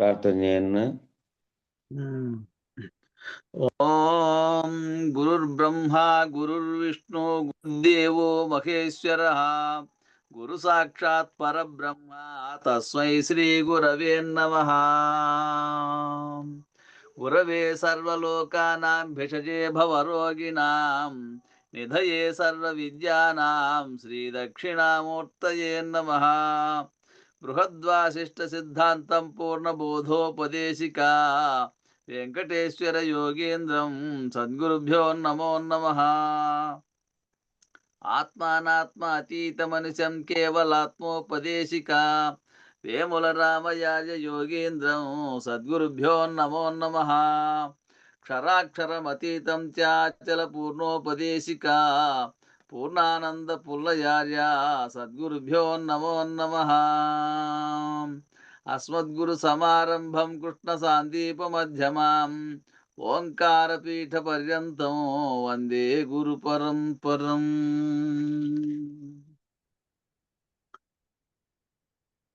ప్రార్థన చేయను. ఓం గురుర్బ్రహ్మా గురుర్విష్ణు గురుదేవో మహేశ్వర గురు సాక్షాత్ పరబ్రహ్మ తస్మై శ్రీ గురవే నమః. గురవే సర్వలోకానాం భిషజే భవరోగిణాం నిధయే సర్వ విద్యానాం శ్రీ దక్షిణామూర్తయే నమః. బృహద్వాసిష్ట సిద్ధాంతం పూర్ణబోధోపదేశికా వెంకటేశ్వర యోగేంద్రం సద్గురుభ్యో నమో నమః. ఆత్మానాత్మ అతీతమనిశం కేవలాత్మోపదేశికా వేముల రామయాజ యోగేంద్రం సద్గురుభ్యో నమో నమః. క్షరాక్షరమతీతం చాచల పూర్ణోపదేశికా పూర్ణానంద పుల్లయార్య సద్గురుభ్యో నమో నమః. అస్మద్గురు సమారంభం కృష్ణ సాందీప మధ్యమాం ఓంకారపీఠ పర్యంతం వందే గురు పరంపరం.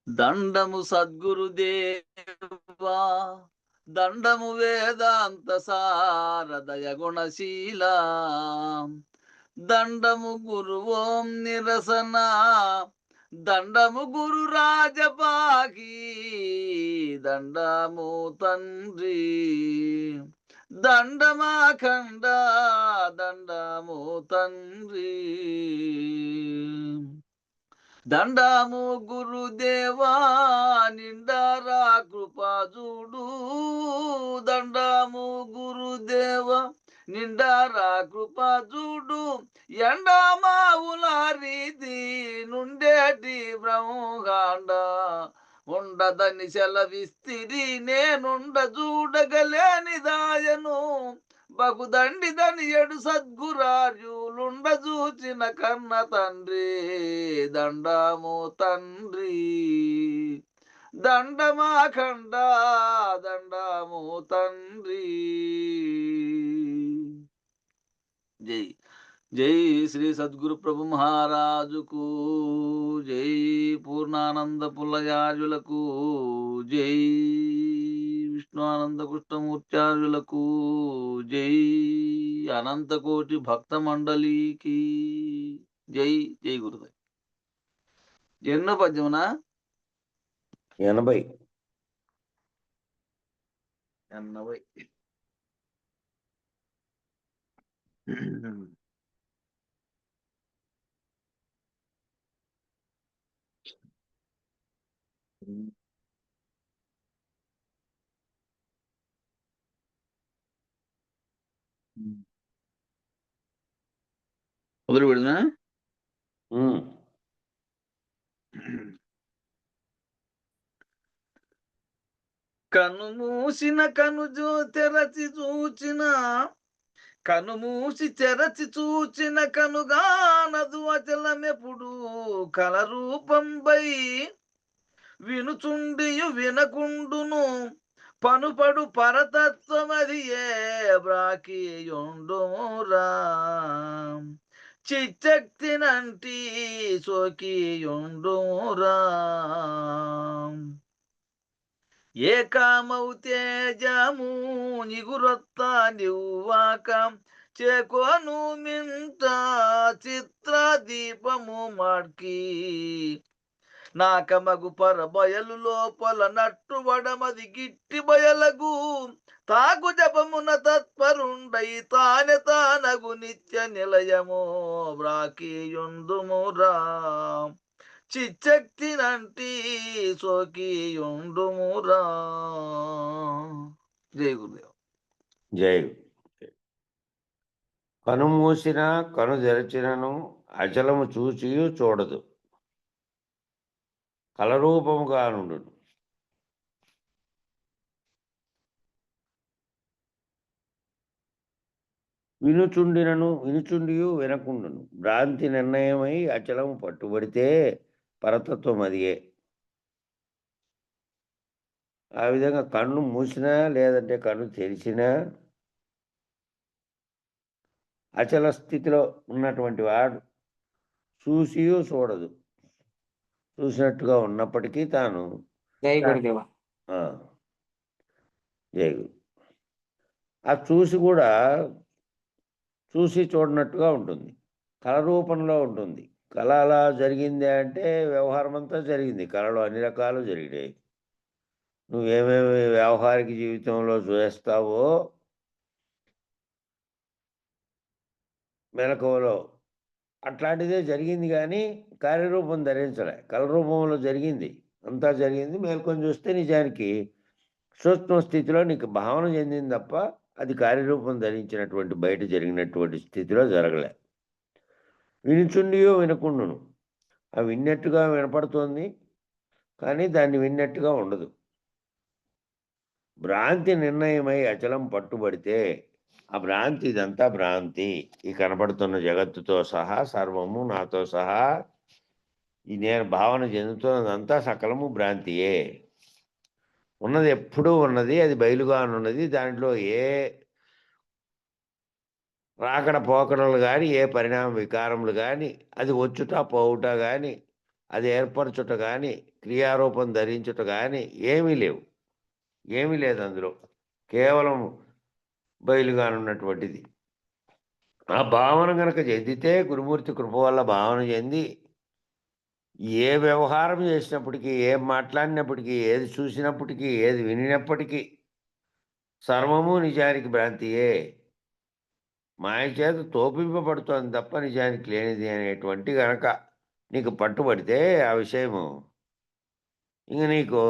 దండము సద్గురుదేవా దండము వేదాంత సారదయ గుణశీల దండము గురు ఓం నిరసన దండము గురు రాజపాకి దండము తండ్రి దండమాఖండ దండము తండ్రి దండము గురుదేవా నిండారా కృపాజుడు దండము గురుదేవ నిండారా కృపాజుడు ఎండమావుల రీతి నుండేటి బ్రహ్మాండ ఉండదని సెలవిస్తిరి నేనుండ చూడగలేని దాయను బగుదండిదని ఎడు సద్గురార్యులుండ చూచిన కన్న తండ్రి దండము తండ్రి దండమాఖండ దండము తండ్రి. జై జై శ్రీ సద్గురు ప్రభు మహారాజుకు జై. పూర్ణానంద పుల్లయార్యులకు జై. విష్ణుఆనంద కృష్ణమూర్త్యార్యులకు జై. అనంతకోటి భక్త మండలికి జై. జై గురుదేవ్. ఎన్నో పద్యమునా 80. మొదలు పెడుతున్నా. కను మూసిన కనుజో తెరచి చూచిన కను మూసి తెరచి చూచిన కనుగానదు అచలమెప్పుడు కల రూపంపై వినుచుండియు వినకుండును పనుపడు పరతత్వమది ఏ బ్రాకియుండురా చిచ్చక్తినంటి సోకియుండురా ఏకామౌ తేజము నిగురొత్త నివ్వాక చేకోను మింట చిత్ర దీపము మాడ్కి నాకమగు పర బయలు లోపల నట్టు వడమది గిట్టి బయలగు తాకు జపమున తత్పరుండై తానే తానగు నిత్య నిలయము బ్రాకియుండుమురా చిచ్చక్తినంటి సోకియుండుమురా. జై గురుదేవ్. జై. కను మూసిన కను తెరచినను అచలము చూచియు చూడదు కలరూపముగా నుండును వినుచుండియు వినకుండును భ్రాంతి నిర్ణయమై అచలము పట్టుబడితే పరతత్వం అదియే. ఆ విధంగా కన్ను మూసినా లేదంటే కన్ను తెరిచినా అచల స్థితిలో ఉన్నటువంటి వాడు చూసియు చూడదు, చూసినట్టుగా ఉన్నప్పటికీ తాను జైగు. అది చూసి కూడా చూసి చూడనట్టుగా ఉంటుంది. కళ రూపంలో ఉంటుంది. కళ అలా జరిగింది అంటే వ్యవహారం అంతా జరిగింది. కళలో అన్ని రకాలు జరిగినాయి. నువ్వేమేమి వ్యావహారిక జీవితంలో చేస్తావో మెలకువలో అట్లాంటిదే జరిగింది గానీ, కార్యరూపం ధరించలే. కళ రూపంలో జరిగింది. అంతా జరిగింది. మేల్కొని చూస్తే నిజానికి సూక్ష్మ స్థితిలో నీకు భావన చెందింది తప్ప, అది కార్యరూపం ధరించినటువంటి బయట జరిగినటువంటి స్థితిలో జరగలే. వినుచుండియో వినకుండును. విన్నట్టుగా వినపడుతోంది. కానీ దాన్ని విన్నట్టుగా ఉండదు. భ్రాంతి నిర్ణయమై అచలం పట్టుబడితే, ఆ భ్రాంతి ఇదంతా భ్రాంతి. ఈ కనపడుతున్న జగత్తుతో సహా, సర్వము నాతో సహా, ఈ నేను భావన చెందుతున్నదంతా సకలము భ్రాంతియే. ఉన్నది ఎప్పుడూ ఉన్నది. అది బయలుగానున్నది. దాంట్లో ఏ రాకడ పోకడలు గాని, ఏ పరిణామ వికారములు గాని, అది వచ్చుట, పోవుట గాని, అది ఏర్పరచుట గాని, క్రియారూపం ధరించుట గాని ఏమీ లేవు. ఏమీ లేదు అందులో. కేవలం బయలుగానున్నటువంటిది. ఆ భావన గనక చెందితే గురుమూర్తి కృప వల్ల భావన చెంది, ఏ వ్యవహారం చేసినప్పటికీ, ఏం మాట్లాడినప్పటికీ, ఏది చూసినప్పటికీ, ఏది వినినప్పటికీ సర్వము నిజానికి భ్రాంతియే. మాయ చేత తోపింపబడుతోంది తప్ప నిజానికి లేనిది అనేటువంటి గనక నీకు పట్టుబడితే ఆ విషయము, ఇంక నీకు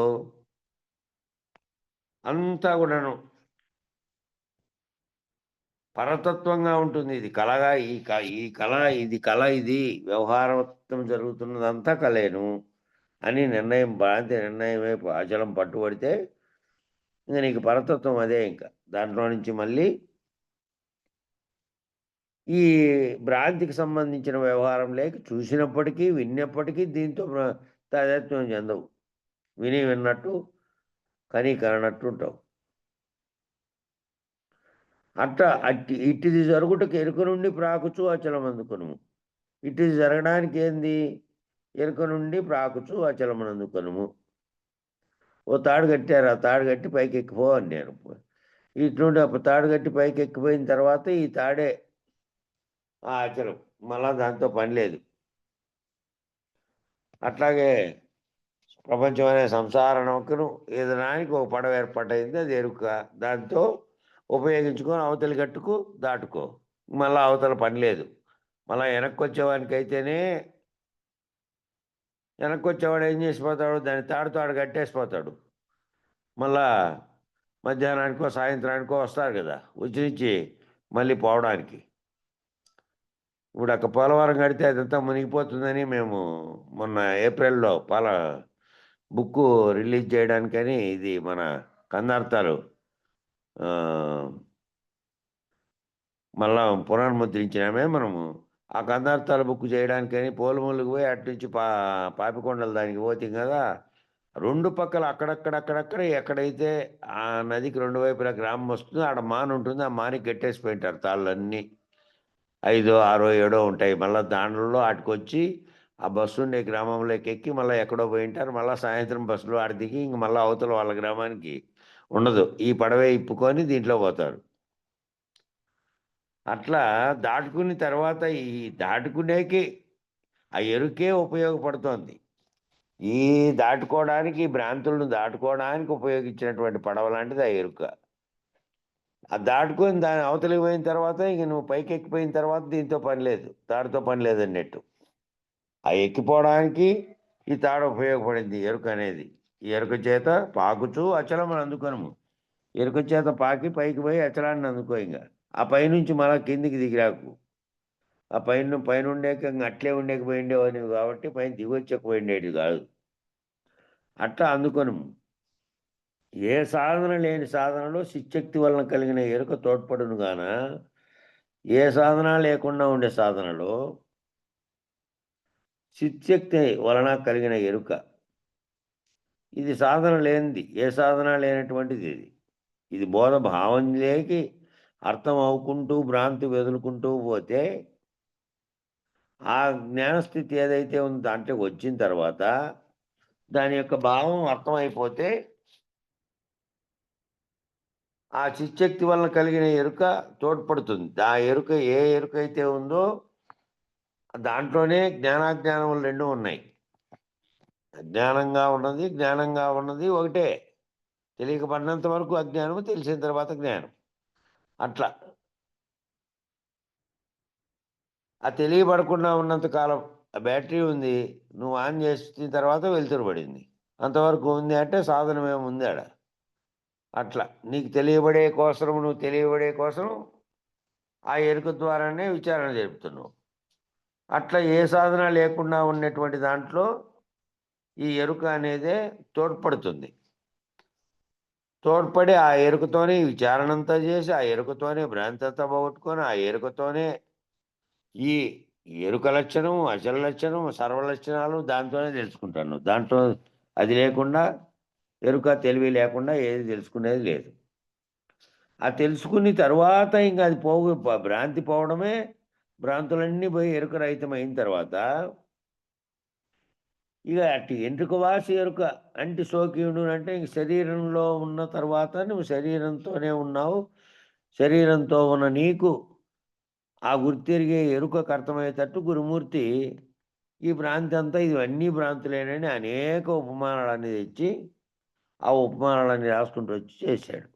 అంతా కూడాను పరతత్వంగా ఉంటుంది. ఇది కళగా ఈ కళ ఇది కళ ఇది వ్యవహారత్వం జరుగుతున్నదంతా కలేను అని నిర్ణయం భ్రాంతి నిర్ణయమే అచలం పట్టుబడితే ఇంక నీకు పరతత్వం అదే. ఇంకా దాంట్లో నుంచి మళ్ళీ ఈ భ్రాంతికి సంబంధించిన వ్యవహారం లేక చూసినప్పటికీ, విన్నప్పటికీ దీంతో తాదాత్మ్యం చెందవు. విని విన్నట్టు, కని కననట్టు ఉంటావు. ఇట్టిది జరుగుటకు ఎరుక నుండి ప్రాకుచు అచలమందుకొనుము. ఇట్టిది జరగడానికి ఏంది? ఎరుక నుండి ప్రాకుచు అచలమనందుకొనుము. ఓ తాడు కట్టారు. ఆ తాడు కట్టి పైకి ఎక్కిపో అన్నారు. ఇటు నుండి తాడు కట్టి పైకి ఎక్కిపోయిన తర్వాత ఈ తాడే ఆ అచలం. మళ్ళా దాంతో పని లేదు. అట్లాగే ప్రపంచం అనే సంసార నౌకను ఈదడానికి ఒక పడవ ఏర్పాటైంది. అది ఎరుక. దాంతో ఉపయోగించుకొని అవతలి గట్టుకు దాటుకో. మళ్ళా అవతల పని లేదు. మళ్ళా వెనక్కొచ్చేవానికైతేనే వెనక్కొచ్చేవాడు ఏం చేసిపోతాడు? దాన్ని తాడు కట్టేసిపోతాడు. మళ్ళా మధ్యాహ్నానికో, సాయంత్రానికో వస్తారు కదా వచ్చి నుంచి మళ్ళీ పోవడానికి. ఇప్పుడు అక్కడ పోలవరం కడితే అదంతా మునిగిపోతుందని మేము మొన్న ఏప్రిల్‌లో బుక్కు రిలీజ్ చేయడానికని ఇది మన కందార్థాలు మళ్ళా పునర్ముద్రించినామే మనము. ఆ కందార్థాల బుక్ చేయడానికని పోలుమూలుకు పోయి అటు నుంచి పాపికొండల దానికి పోతాం కదా. 2 పక్కల అక్కడక్కడ ఎక్కడైతే ఆ నదికి 2 వైపులా గ్రామం వస్తుందో ఆడ మాను ఉంటుంది. ఆ మానికి కట్టేసి పోయింటారు తాళ్ళన్నీ. 5, 6, 7 ఉంటాయి. మళ్ళా దాండ్లలో ఆటికొచ్చి ఆ బస్సు ఉండే గ్రామంలోకి ఎక్కి మళ్ళా ఎక్కడో పోయింటారు. మళ్ళా సాయంత్రం బస్సులో ఆడ దిగి ఇంక మళ్ళా అవతల వాళ్ళ గ్రామానికి ఉండదు. ఈ పడవే ఇప్పుకొని దీంట్లో పోతారు. అట్లా దాటుకుని తర్వాత ఈ దాటుకునేకి ఆ ఎరుకే ఉపయోగపడుతోంది. ఈ దాటుకోవడానికి, భ్రాంతులను దాటుకోవడానికి ఉపయోగించినటువంటి పడవ లాంటిది ఆ ఎరుక. దాటుకొని దాని అవతలికి పోయిన తర్వాత ఇంక నువ్వు పైకెక్కిపోయిన తర్వాత దీంతో పని లేదు. తాడుతో పని లేదన్నట్టు. ఆ ఎక్కిపోవడానికి ఈ తాడు ఉపయోగపడింది ఎరుక అనేది. ఈ ఎరుక చేత పాకుచు అచలమును అందుకొనుము. ఎరుక చేత పాకి పైకి పోయి అచలాన్ని అందుకో ఇంక. ఆ పైనుంచి మళ్ళా కిందికి దిగిరాకు. ఆ పైనుండేక ఇంక అట్లే ఉండేకపోయిండేవాడివి కాబట్టి పైన దిగొచ్చకపోయిండేటివి కాదు. అట్లా అందుకొనుము. ఏ సాధన లేని సాధనలో చిచ్చక్తి వలన కలిగిన ఎరుక తోడ్పడును గాన, ఏ సాధన లేకుండా ఉండే సాధనలో చిచ్చక్తి వలన కలిగిన ఎరుక. ఇది సాధన లేనిది. ఏ సాధన లేనటువంటిది ఇది. ఇది బోధ భావంలోకి అర్థం అవుకుంటూ భ్రాంతి వదులుకుంటూ పోతే ఆ జ్ఞానస్థితి ఏదైతే ఉందో దాంట్లో వచ్చిన తర్వాత దాని యొక్క భావం అర్థమైపోతే ఆ చిచ్చక్తి వలన కలిగిన ఎరుక తోడ్పడుతుంది. ఆ ఎరుక ఏ ఎరుక అయితే ఉందో దాంట్లోనే జ్ఞానాజ్ఞానములు 2 ఉన్నాయి. జ్ఞానంగా ఉన్నది ఒకటే. తెలియక వరకు అజ్ఞానము, తెలిసిన తర్వాత జ్ఞానం. అట్లా. ఆ తెలియబడకుండా ఉన్నంత కాలం ఆ బ్యాటరీ ఉంది. నువ్వు ఆన్ చేసిన తర్వాత వెలుతురు పడింది. అంతవరకు ఉంది అంటే సాధనమేముంది ఆడ. అట్లా. నీకు నువ్వు తెలియబడే కోసం ఆ ఎరుక ద్వారానే విచారణ జరుపుతున్నావు. అట్లా ఏ సాధన లేకుండా ఉన్నటువంటి దాంట్లో ఈ ఎరుక అనేదే తోడ్పడుతుంది. తోడ్పడి ఆ ఎరుకతోనే ఈ విచారణంతా చేసి, ఆ ఎరుకతోనే భ్రాంతంతా పోగొట్టుకొని, ఆ ఎరుకతోనే ఈ ఎరుక లక్షణం, అచల లక్షణం, సర్వలక్షణాలు దాంతోనే తెలుసుకుంటాను. దాంట్లో అది లేకుండా ఎరుక, తెలివి లేకుండా ఏది తెలుసుకునేది లేదు. ఆ తెలుసుకుని తరువాత ఇంక అది భ్రాంతి పోవడమే. భ్రాంతులన్నీ పోయి ఎరుక రహితమైన తర్వాత ఇక అట్టి ఎంట్రుక వాసి ఎరుక అంటి సోకియుడు అంటే ఇంక శరీరంలో ఉన్న తర్వాత నువ్వు శరీరంతోనే ఉన్నావు. శరీరంతో ఉన్న నీకు ఆ గుర్తెరిగే ఎరుకకు అర్థమయ్యేటట్టు గురుమూర్తి ఈ భ్రాంతి అంతా ఇవన్నీ భ్రాంతులేనని అనేక ఉపమానాలన్నీ తెచ్చి ఆ ఉపమానాలన్నీ రాసుకుంటూ వచ్చి చేశాడు.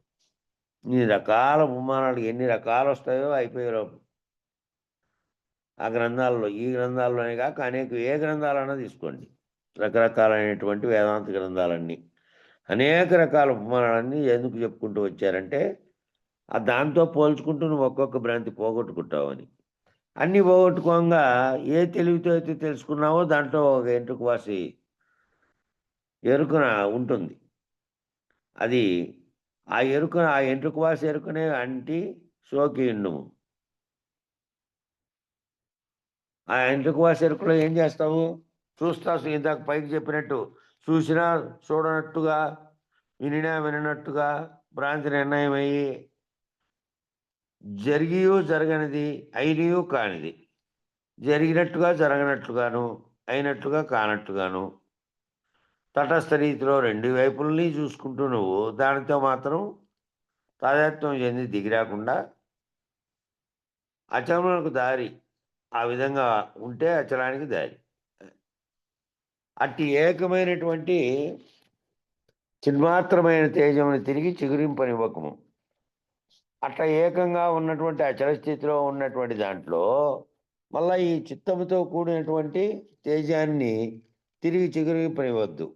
ఇన్ని రకాల ఉపమానాలు ఎన్ని రకాలు వస్తాయో అయిపోయే లోపు. ఆ గ్రంథాల్లో ఈ గ్రంథాల్లోనే కాక అనేక ఏ గ్రంథాలన్నా తీసుకోండి. రకరకాలైనటువంటి వేదాంత గ్రంథాలన్నీ. అనేక రకాల ఉపమానాలన్నీ ఎందుకు చెప్పుకుంటూ వచ్చారంటే దాంతో పోల్చుకుంటూ నువ్వు ఒక్కొక్క భ్రాంతి పోగొట్టుకుంటావని. అన్నీ పోగొట్టుకోంగా ఏ తెలివితో అయితే తెలుసుకున్నావో దాంట్లో ఒక ఎంట్రుక వాసి ఎరుకన ఉంటుంది. అది ఆ ఎంట్రుక వాసి ఎరుకనే అంటి సోకియుండుము. ఆ ఎంట్రుక వాసి ఎరుకలో ఏం చేస్తావు? ఇందాక పైకి చెప్పినట్టు చూసినా చూడనట్టుగా, వినినా విననట్టుగా భ్రాంతి నిర్ణయమయ్యి జరిగియూ జరగనిది, అయినయూ కానిది. జరిగినట్టుగా జరగనట్టుగాను, అయినట్టుగా కానట్టుగాను తటస్థ రీతిలో 2 వైపులని చూసుకుంటూ నువ్వు దానితో మాత్రం తాదాత్మ్యం చెంది దిగిరాకుండా అచలమునకు దారి ఆ విధంగా ఉంటే అచలానికి దారి. అట్టి ఏకమైనటువంటి చిన్మాత్రమైన తేజముని తిరిగి చిగురింపనివ్వకము. అట్లా ఏకంగా ఉన్నటువంటి అచల స్థితిలో ఉన్నటువంటి దాంట్లో మళ్ళా ఈ చిత్తముతో కూడినటువంటి తేజాన్ని తిరిగి చిగురింపనివ్వద్దు.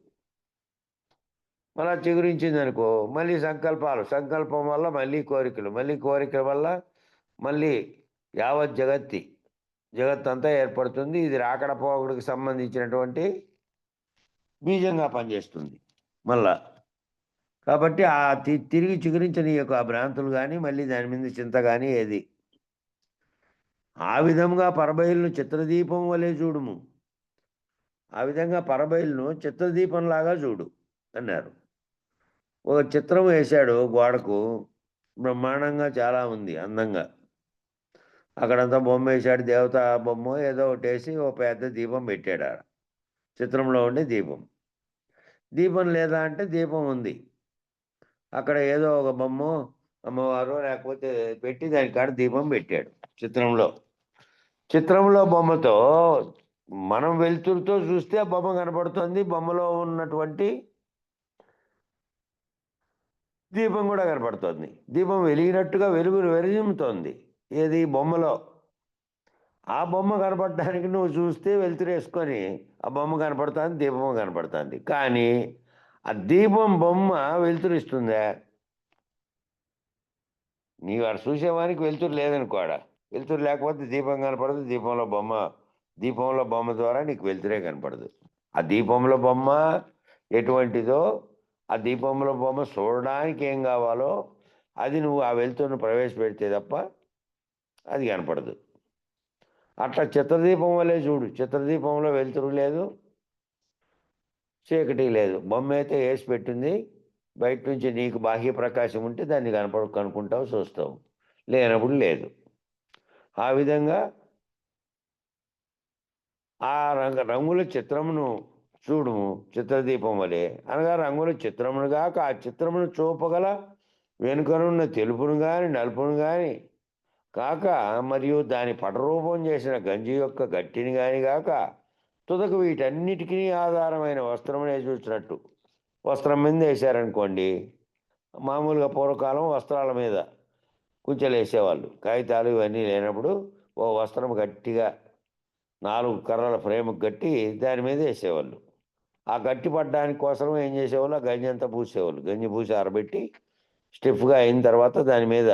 మళ్ళా చిగురించిందనుకో మళ్ళీ సంకల్పం వల్ల మళ్ళీ కోరికల వల్ల మళ్ళీ యావత్ జగత్తంతా ఏర్పడుతుంది. ఇది రాకడ పోకడికి సంబంధించినటువంటి బీజంగా పనిచేస్తుంది మళ్ళా. కాబట్టి ఆ తిరిగి చిగురించని యొక్క ఆ భ్రాంతులు కానీ మళ్ళీ దాని మీద చింత కానీ ఏది. ఆ విధంగా పరబయలును చిత్రదీపం వలె చూడుము. ఆ విధంగా పరబయలును చిత్రదీపంలాగా చూడు అన్నారు. ఒక చిత్రం వేశాడు గోడకు, బ్రహ్మాండంగా చాలా ఉంది అందంగా. అక్కడంతా బొమ్మ వేశాడు, దేవత బొమ్మ ఏదో ఒకటి వేసి ఓ పెద్ద దీపం పెట్టాడు ఆడ. చిత్రంలో ఉండే దీపం. దీపం లేదా అంటే దీపం ఉంది. అక్కడ ఏదో ఒక బొమ్మ అమ్మవారు లేకపోతే పెట్టి దాని కాడ దీపం పెట్టాడు చిత్రంలో. చిత్రంలో బొమ్మతో మనం వెలుతురుతో చూస్తే ఆ బొమ్మ కనపడుతుంది. బొమ్మలో ఉన్నటువంటి దీపం కూడా కనపడుతుంది. దీపం వెలిగినట్టుగా వెలుగును వెలిజిమ్ముతోంది ఏది బొమ్మలో. ఆ బొమ్మ కనపడడానికి నువ్వు చూస్తే వెలుతురు వేసుకొని ఆ బొమ్మ కనపడుతుంది, దీపం కనపడుతుంది. కానీ ఆ దీపం బొమ్మ వెలుతురు ఇస్తుందా? నీవు అక్కడ చూసేవానికి వెలుతురు లేదనుకోడ. వెలుతురు లేకపోతే దీపం కనపడదు. దీపంలో బొమ్మ ద్వారా నీకు వెలుతురే కనపడదు. ఆ దీపంలో బొమ్మ ఎటువంటిదో ఆ దీపంలో బొమ్మ చూడడానికి ఏం కావాలో అది నువ్వు ఆ వెలుతురును ప్రవేశపెడితే తప్ప అది కనపడదు. అట్లా చిత్రదీపం వల్లే చూడు. చిత్రదీపంలో వెలుతురు లేదు, చీకటి లేదు. బొమ్మ అయితే వేసి పెట్టింది. బయట నుంచి నీకు బాహ్య ప్రకాశం ఉంటే దాన్ని కనుక్కుంటావు, చూస్తావు. లేనప్పుడు లేదు. ఆ విధంగా ఆ రంగుల చిత్రమును చూడుము చిత్రదీపం వలె అనగా రంగుల చిత్రమును గాక ఆ చిత్రమును చూపగల వెనుకనున్న తెలుపును గాని నలుపును గాని కాక మరియు దాని పటరూపం చేసిన గంజి యొక్క గట్టిని గాని గాక తుదకు వీటన్నిటికీ ఆధారమైన వస్త్రమునే చూసినట్టు వస్త్రం మీద వేశారనుకోండి. మామూలుగా పూర్వకాలం వస్త్రాల మీద కుంచెలేసేవాళ్ళు. కాగితాలు ఇవన్నీ లేనప్పుడు ఓ వస్త్రం గట్టిగా 4 కర్రల ఫ్రేమ్‌కి కట్టి దాని మీద ఏసేవాళ్ళు. ఆ గట్టి పడ్డానికి కోసం ఏం చేసేవాళ్ళు, ఆ గంజి అంతా పూసేవాళ్ళు. గంజి పూసి ఆరబెట్టి స్టిఫ్‌గా అయిన తర్వాత దాని మీద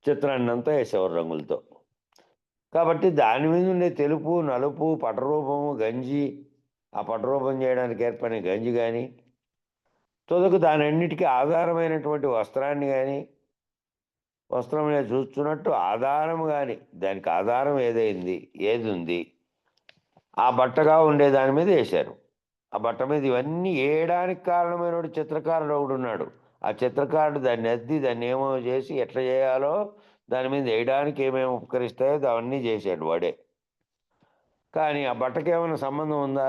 చిత్రాన్నంతా ఏసేవారు రంగులతో. కాబట్టి దాని మీద ఉండే తెలుపు, నలుపు, పటరూపము, గంజి, ఆ పటరూపం చేయడానికి ఏర్పడిన గంజి గాని, తుదకు దానన్నిటికి ఆధారమైనటువంటి వస్త్రాన్ని గాని, వస్త్రం మీద చూస్తున్నట్టు ఆధారం గాని, దానికి ఆధారం ఏదుంది, ఆ బట్టగా ఉండే దాని మీద ఏశారు. ఆ బట్ట మీద ఇవన్నీ ఏయడానికి కారణమైనోడు చిత్రకారుడు ఒకడున్నాడు. ఆ చిత్రకారుడు దాన్ని అద్ది, దాన్నేమో చేసి ఎట్లా చేయాలో దాని మీద ఏయడానికి ఏమేమి ఉపకరిస్తాయో అవన్నీ చేశాడు వాడే. కానీ ఆ బట్టకేమైనా సంబంధం ఉందా?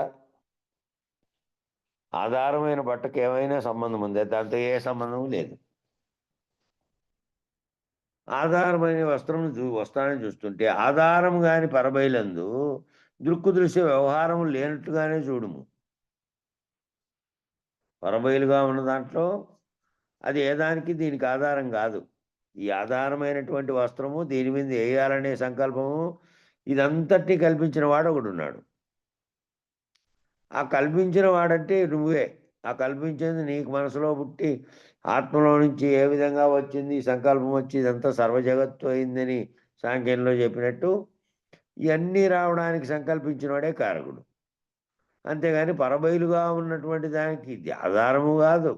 ఆధారమైన బట్టకేమైనా సంబంధం ఉందా? దాంతో ఏ సంబంధం లేదు. ఆధారమైన వస్త్రాన్ని చూస్తుంటే ఆధారం గాని పరబయలందు దృక్కు దృశ్య వ్యవహారం లేనట్టుగానే చూడుము. పరబయలుగా ఉన్న దాంట్లో అది ఏ దానికి దీనికి ఆధారం కాదు. ఈ ఆధారమైనటువంటి వస్త్రము దీని మీద ఏయాలనే సంకల్పము ఇదంతటిని కల్పించిన వాడు ఒకడున్నాడు. ఆ కల్పించిన వాడంటే నువ్వే. ఆ కల్పించింది నీకు మనసులో పుట్టి ఆత్మలో నుంచి ఏ విధంగా వచ్చింది ఈ సంకల్పం వచ్చి ఇదంతా సర్వజగత్తు అయిందని సాంఖ్యంలో చెప్పినట్టు ఇయన్నీ రావడానికి సంకల్పించినవాడే కారకుడు. అంతేగాని పరబయలుగా ఉన్నటువంటి దానికి ఇది ఆధారము కాదు.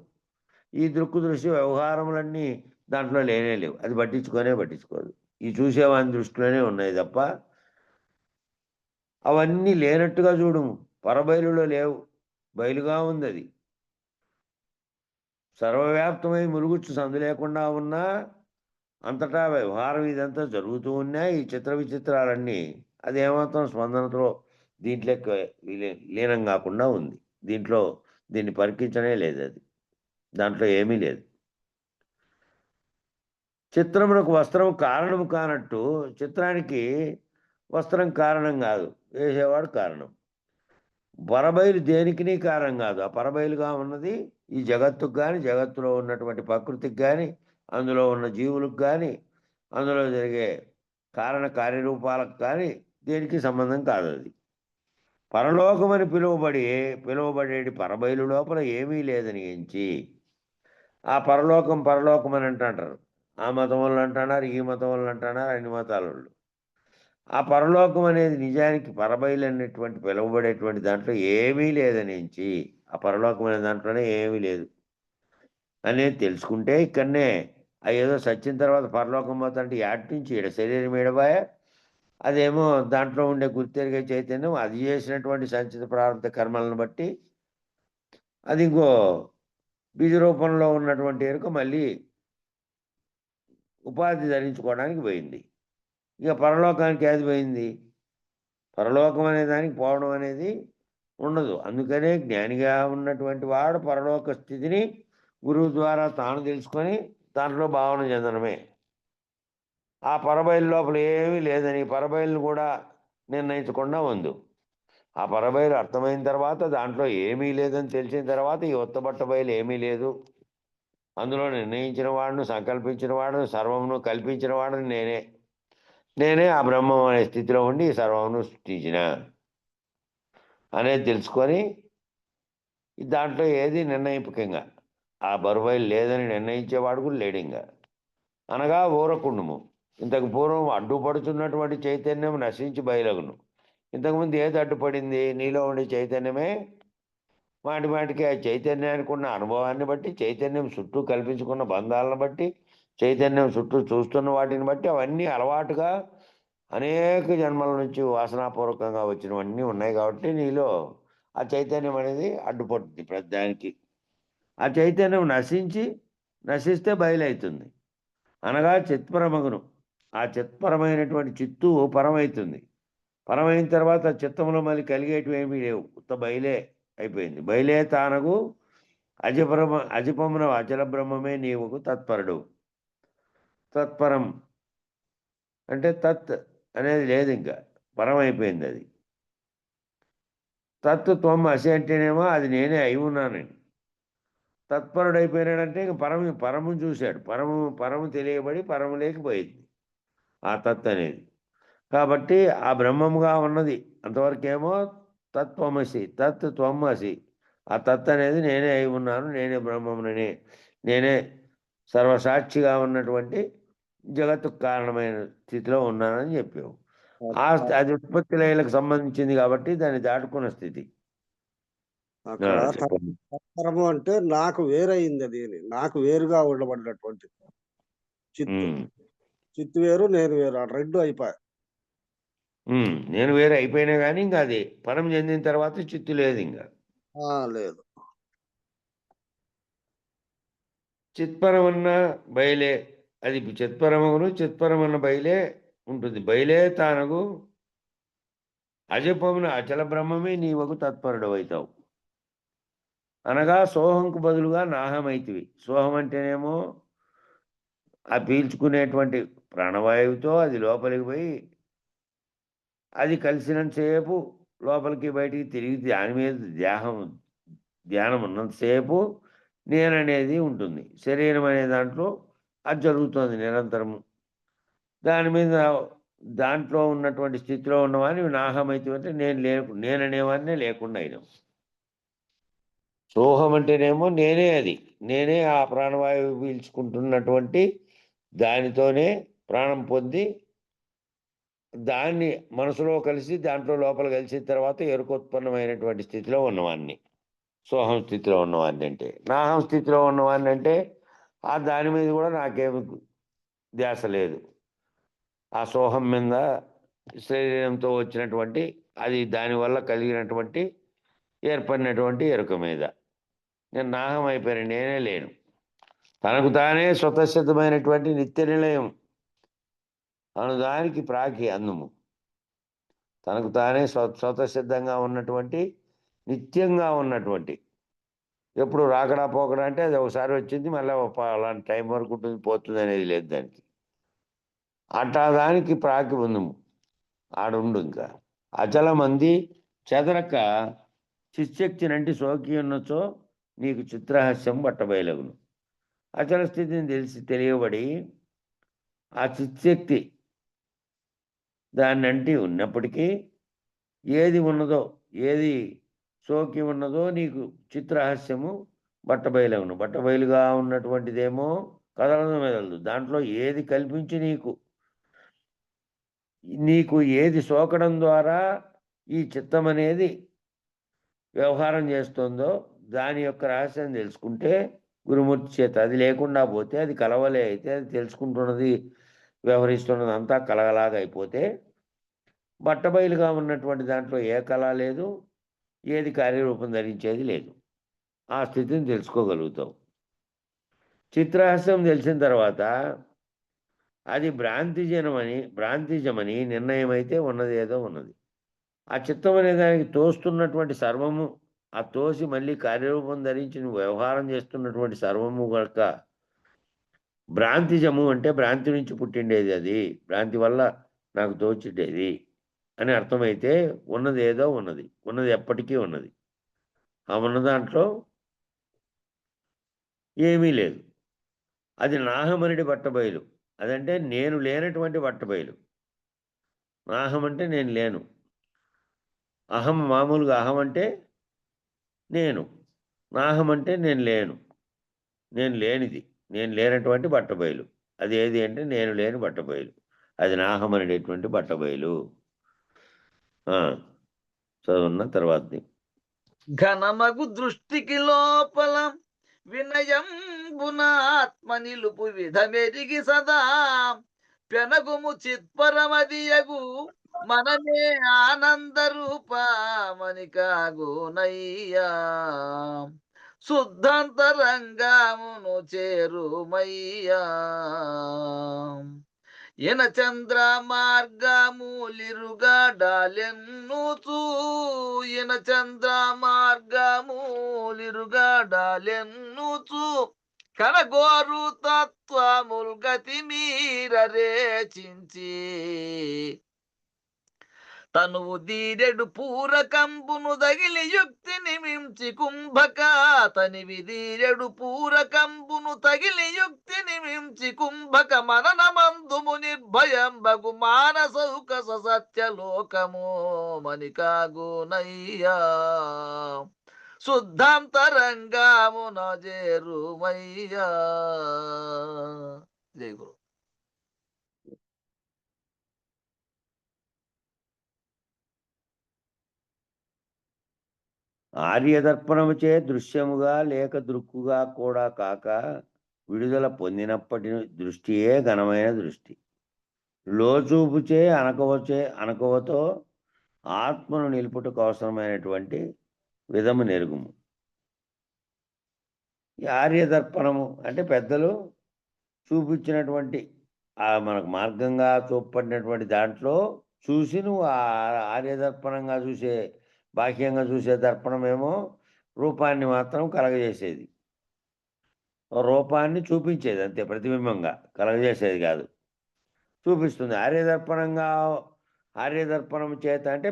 ఈ దృక్కు దృశ్య వ్యవహారములన్నీ దాంట్లో లేనే లేవు. అది పట్టించుకోదు. ఈ చూసేవాని దృష్టిలోనే ఉన్నాయి తప్ప అవన్నీ లేనట్టుగా చూడుము. పరబయలులో లేవు. బయలుగా ఉందది. సర్వవ్యాప్తమై ములుగుచ్చు సందు లేకుండా ఉన్నా అంతటా వ్యవహారం ఇదంతా జరుగుతూ ఉన్నా ఈ చిత్ర విచిత్రాలన్నీ అదేమాత్రం స్పందనతో దీంట్లోకి లీనం కాకుండా ఉంది. దీన్ని పరికించనే లేదది. దాంట్లో ఏమీ లేదు. చిత్రమునకు వస్త్రము కారణము కానట్టు చిత్రానికి వస్త్రం కారణం కాదు. వేసేవాడు కారణం. పరబయలు దేనికిని కారణం కాదు. ఆ పరబయలుగా ఉన్నది ఈ జగత్తుకు గాని, జగత్తులో ఉన్నటువంటి ప్రకృతికి గాని, అందులో ఉన్న జీవులకు గాని, అందులో జరిగే కారణ కార్యరూపాలకు కానీ దేనికి సంబంధం కాదది. పరలోకమని పిలువబడేటి పరబయలు లోపల ఏమీ లేదని ఎంచి, ఆ పరలోకం అని అంటాంటారు. ఆ మతం వాళ్ళు అంటున్నారు, ఈ మతం వాళ్ళు అంటున్నారు, అన్ని మతాలోళ్ళు. ఆ పరలోకం అనేది నిజానికి పరబయలు అనేటువంటి పిలువబడేటువంటి దాంట్లో ఏమీ లేదని ఎంచి, ఆ పరలోకం అనే దాంట్లోనే ఏమీ లేదు అనేది తెలుసుకుంటే ఇక్కడనే ఏదో సచ్చిన తర్వాత పరలోకం పోతాంటే యాటి నుంచి ఈడ శరీరం ఈడబాయే. అదేమో దాంట్లో ఉండే గుర్తెరిగే చైతన్యం అది చేసినటువంటి సంచిత ప్రారంభ కర్మలను బట్టి అది ఇంకో బీజ రూపంలో ఉన్నటువంటి ఎరుక మళ్ళీ ఉపాధి ధరించుకోవడానికి పోయింది. ఇక పరలోకానికి ఏది పోయింది? పరలోకం అనే దానికి పోవడం అనేది ఉండదు. అందుకనే జ్ఞానిగా ఉన్నటువంటి వాడు పరలోక స్థితిని గురువు ద్వారా తాను తెలుసుకొని దాంట్లో భావన చెందడమే. ఆ పరబయలు లోపల ఏమీ లేదని పరబయలును కూడా నిర్ణయించకుండా ఉంది. ఆ పరబయలు అర్థమైన తర్వాత దాంట్లో ఏమీ లేదని తెలిసిన తర్వాత ఈ ఉత్తబట్ట బయలు ఏమీ లేదు. అందులో నిర్ణయించిన వాడును, సంకల్పించిన వాడును, సర్వమును కల్పించిన వాడును నేనే. నేనే ఆ బ్రహ్మం అనే స్థితిలో ఉండి ఈ సర్వమును సృష్టించిన అనేది తెలుసుకొని దాంట్లో ఏది నిర్ణయింపకంగా ఆ బరువైలు లేదని నిర్ణయించేవాడు కూడా లేడింగా. అనగా ఊరకుండుము. ఇంతకు పూర్వం అడ్డుపడుతున్నటువంటి చైతన్యం నశించి బయలగును. ఇంతకుముందు ఏది అడ్డుపడింది? నీలో ఉండే చైతన్యమే. మాటిమాటికి ఆ చైతన్యానికి ఉన్న అనుభవాన్ని బట్టి, చైతన్యం చుట్టూ కల్పించుకున్న బంధాలను బట్టి, చైతన్యం చుట్టూ చూస్తున్న వాటిని బట్టి అవన్నీ అలవాటుగా అనేక జన్మల నుంచి వాసనాపూర్వకంగా వచ్చినవన్నీ ఉన్నాయి కాబట్టి నీలో ఆ చైతన్యం అనేది అడ్డుపడుతుంది ప్రతిదానికి. ఆ చైతన్యం నశిస్తే బయలవుతుంది. అనగా చిత్పరమగును. ఆ చిత్పరమైనటువంటి చిత్తు పరమవుతుంది. పరమైన తర్వాత చిత్తంలో మళ్ళీ కలిగేటివి ఏమీ లేవు. ఉత్త బయలే అయిపోయింది. బయలే తానగు అజపమున అచల బ్రహ్మమే నీవుకు తత్పరుడు. తత్పరం అంటే తత్ అనేది లేదు, ఇంకా పరం అయిపోయింది అది. తత్ త్వం అసి అంటేనేమో అది నేనే అయి ఉన్నానని. తత్పరుడు అయిపోయినాడంటే ఇంక పరము చూశాడు. పరము తెలియబడి పరము లేకపోయింది ఆ తత్ అనేది. కాబట్టి ఆ బ్రహ్మముగా ఉన్నది అంతవరకేమో తత్వమసి, తత్ త్వమసి. ఆ తత్ అనేది నేనే అయి ఉన్నాను, నేనే బ్రహ్మముననే, నేనే సర్వసాక్షిగా ఉన్నటువంటి జగత్తుకు కారణమైన స్థితిలో ఉన్నానని చెప్పావు. అది ఉత్పత్తి లయలకు సంబంధించింది కాబట్టి దాన్ని దాటుకున్న స్థితి. అక్కడ చెప్పండి. తత్పరము అంటే నాకు వేరయింది అది, నాకు వేరుగా ఉండబడినటువంటి చిత్తు. చిత్తు వేరు, నేను వేరు, ఆ రెండు అయిపోయాయి. నేను వేరే అయిపోయినా కానీ ఇంకా అది పరం చెందిన తర్వాత చిత్తు లేదు ఇంకా. లేదు. చిత్పరమన్న బయలే, అది చిత్పరమగును, చిత్పరమన్న బయలే ఉంటుంది. బయలే తానగు అజపమున అచల బ్రహ్మమే నీవకు తత్పరుడు అవుతావు. అనగా సోహంకు బదులుగా నాహమైతివి. సోహం అంటేనేమో ఆ పీల్చుకునేటువంటి ప్రాణవాయువుతో అది లోపలికి పోయి అది కలిసినంతసేపు లోపలికి బయటికి తిరిగి దాని మీద ధ్యానం ఉన్నంతసేపు నేననేది ఉంటుంది. శరీరం అనే దాంట్లో అది జరుగుతుంది నిరంతరము. దాని మీద దాంట్లో ఉన్నటువంటి స్థితిలో ఉన్నవాడిని నాహమైతే అంటే నేననేవాడినే లేకుండా అయినాం. సోహం అంటేనేమో నేనే అది, నేనే ఆ ప్రాణవాయువు పీల్చుకుంటున్నటువంటి దానితోనే ప్రాణం పొంది దాన్ని మనసులో కలిసి దాంట్లో లోపల కలిసిన తర్వాత ఎరుకోత్పన్నమైనటువంటి స్థితిలో ఉన్నవాడిని సోహం స్థితిలో ఉన్నవాడిని అంటే. నాహం స్థితిలో ఉన్నవాడిని అంటే ఆ దాని మీద కూడా నాకేమి ధ్యాస లేదు. ఆ సోహం మీద శరీరంతో వచ్చినటువంటి అది దానివల్ల కలిగినటువంటి ఏర్పడినటువంటి ఎరుక మీద నేను నాహం అయిపోయాను, నేనే లేను. తనకు తానే స్వతసిద్ధమైనటువంటి నిత్య నిలయం అనుదానికి ప్రాకి అందుము. తనకు తానే స్వతసిద్ధంగా ఉన్నటువంటి నిత్యంగా ఉన్నటువంటి, ఎప్పుడు రాకడా పోకడా అంటే అది ఒకసారి వచ్చింది మళ్ళీ అలాంటి టైం వరకు ఉంటుంది పోతుంది అనేది లేదు దానికి. అట్టా దానికి ప్రాకి ఉందుము, ఆడుండు. ఇంకా అచల మంది చెదరక చిశక్తినంటి సోకి ఉన్నచో నీకు చిత్రహాస్యం బట్టబయలగును. అచల స్థితిని తెలియబడి ఆ చిశక్తి దాన్నంటి ఉన్నప్పటికీ ఏది ఉన్నదో, ఏది సోకి ఉన్నదో నీకు చిత్రహాస్యము బట్టబయలగును. బట్టబయలుగా ఉన్నటువంటిదేమో కదలదు మెదలదు. దాంట్లో ఏది కల్పించి నీకు ఏది సోకడం ద్వారా ఈ చిత్తం అనేది వ్యవహారం చేస్తుందో దాని యొక్క రహస్యం తెలుసుకుంటే గురుమూర్తి చేత, అది లేకుండా పోతే అది కలవలే అయితే, అది తెలుసుకుంటున్నది వ్యవహరిస్తున్నది అంతా కలగలాగా అయిపోతే బట్టబయలుగా ఉన్నటువంటి దాంట్లో ఏ కళ లేదు, ఏది కార్యరూపం ధరించేది లేదు. ఆ స్థితిని తెలుసుకోగలుగుతావు. చిత్రహాస్యం తెలిసిన తర్వాత అది భ్రాంతిజమని నిర్ణయం అయితే ఉన్నది ఏదో ఉన్నది. ఆ చిత్తం అనే దానికి తోస్తున్నటువంటి సర్వము, ఆ తోసి మళ్ళీ కార్యరూపం ధరించి నువ్వు వ్యవహారం చేస్తున్నటువంటి సర్వము కనుక భ్రాంతిజము అంటే భ్రాంతి నుంచి పుట్టిండేది, అది భ్రాంతి వల్ల నాకు తోచిండేది అని అర్థమైతే ఉన్నది ఏదో ఉన్నది, ఉన్నది ఎప్పటికీ ఉన్నది. ఆ ఉన్న దాంట్లో ఏమీ లేదు. అది నాహమనిడి బట్టబయలు, అదంటే నేను లేనటువంటి బట్టబయలు. నాహం అంటే నేను లేను. అహం మామూలుగా అహం అంటే నేను, నాహం అంటే నేను లేను, నేను లేనిది, నేను లేనటువంటి బట్టబయలు. అది ఏది అంటే నేను లేని బట్టబయలు, అది నాహం అనేటటువంటి బట్టబయలు. చదువున్న తర్వాతది. ఘనమగు దృష్టికి లోపల వినయంబున ఆత్మ నిలుపు విధమెరిగి సదా పెనగుము చిత్పరమదియగు మనమే ఆనంద రూపమని కాగునయ్యా. శుద్ధాంతరంగమును చేరుమయ్యా. ఎన చంద్ర మార్గములిరుగాడాలెన్నుచూ ఎన చంద్ర మార్గములిరుగాడాలెన్నుచూ కనగోరు తత్వముల్ గతి మీర రేచించి తనువు దీరెడు పూరకంబును దగిలి యుక్తిని మించి కుంభక తనివి దీరెడు పూరకంబును తగిలి యుక్తిని మించి కుంభక మననమందుము నిర్భయం బగు మానసౌక సత్యలోకము మణికాగునయ్యా శుద్ధాంతరంగమున చేరుమయ్యా. జై గురు. ఆర్యదర్పణముచే దృశ్యముగా లేక దృక్కుగా కూడా కాక విడుదల పొందినప్పటి దృష్టియే ఘనమైన దృష్టి. లోచూపుచే అనకవతో ఆత్మను నిలుపుటకు అవసరమైనటువంటి విధము నెరుగుము. ఈ ఆర్యదర్పణము అంటే పెద్దలు చూపించినటువంటి మనకు మార్గంగా చూపబడినటువంటి దాంట్లో చూసి నువ్వు ఆర్యదర్పణంగా చూసే బాహ్యంగా చూసే దర్పణమేమో రూపాన్ని మాత్రం కలగజేసేది, రూపాన్ని చూపించేది అంతే, ప్రతిబింబంగా కలగజేసేది కాదు, చూపిస్తుంది. ఆర్యదర్పణం చేత అంటే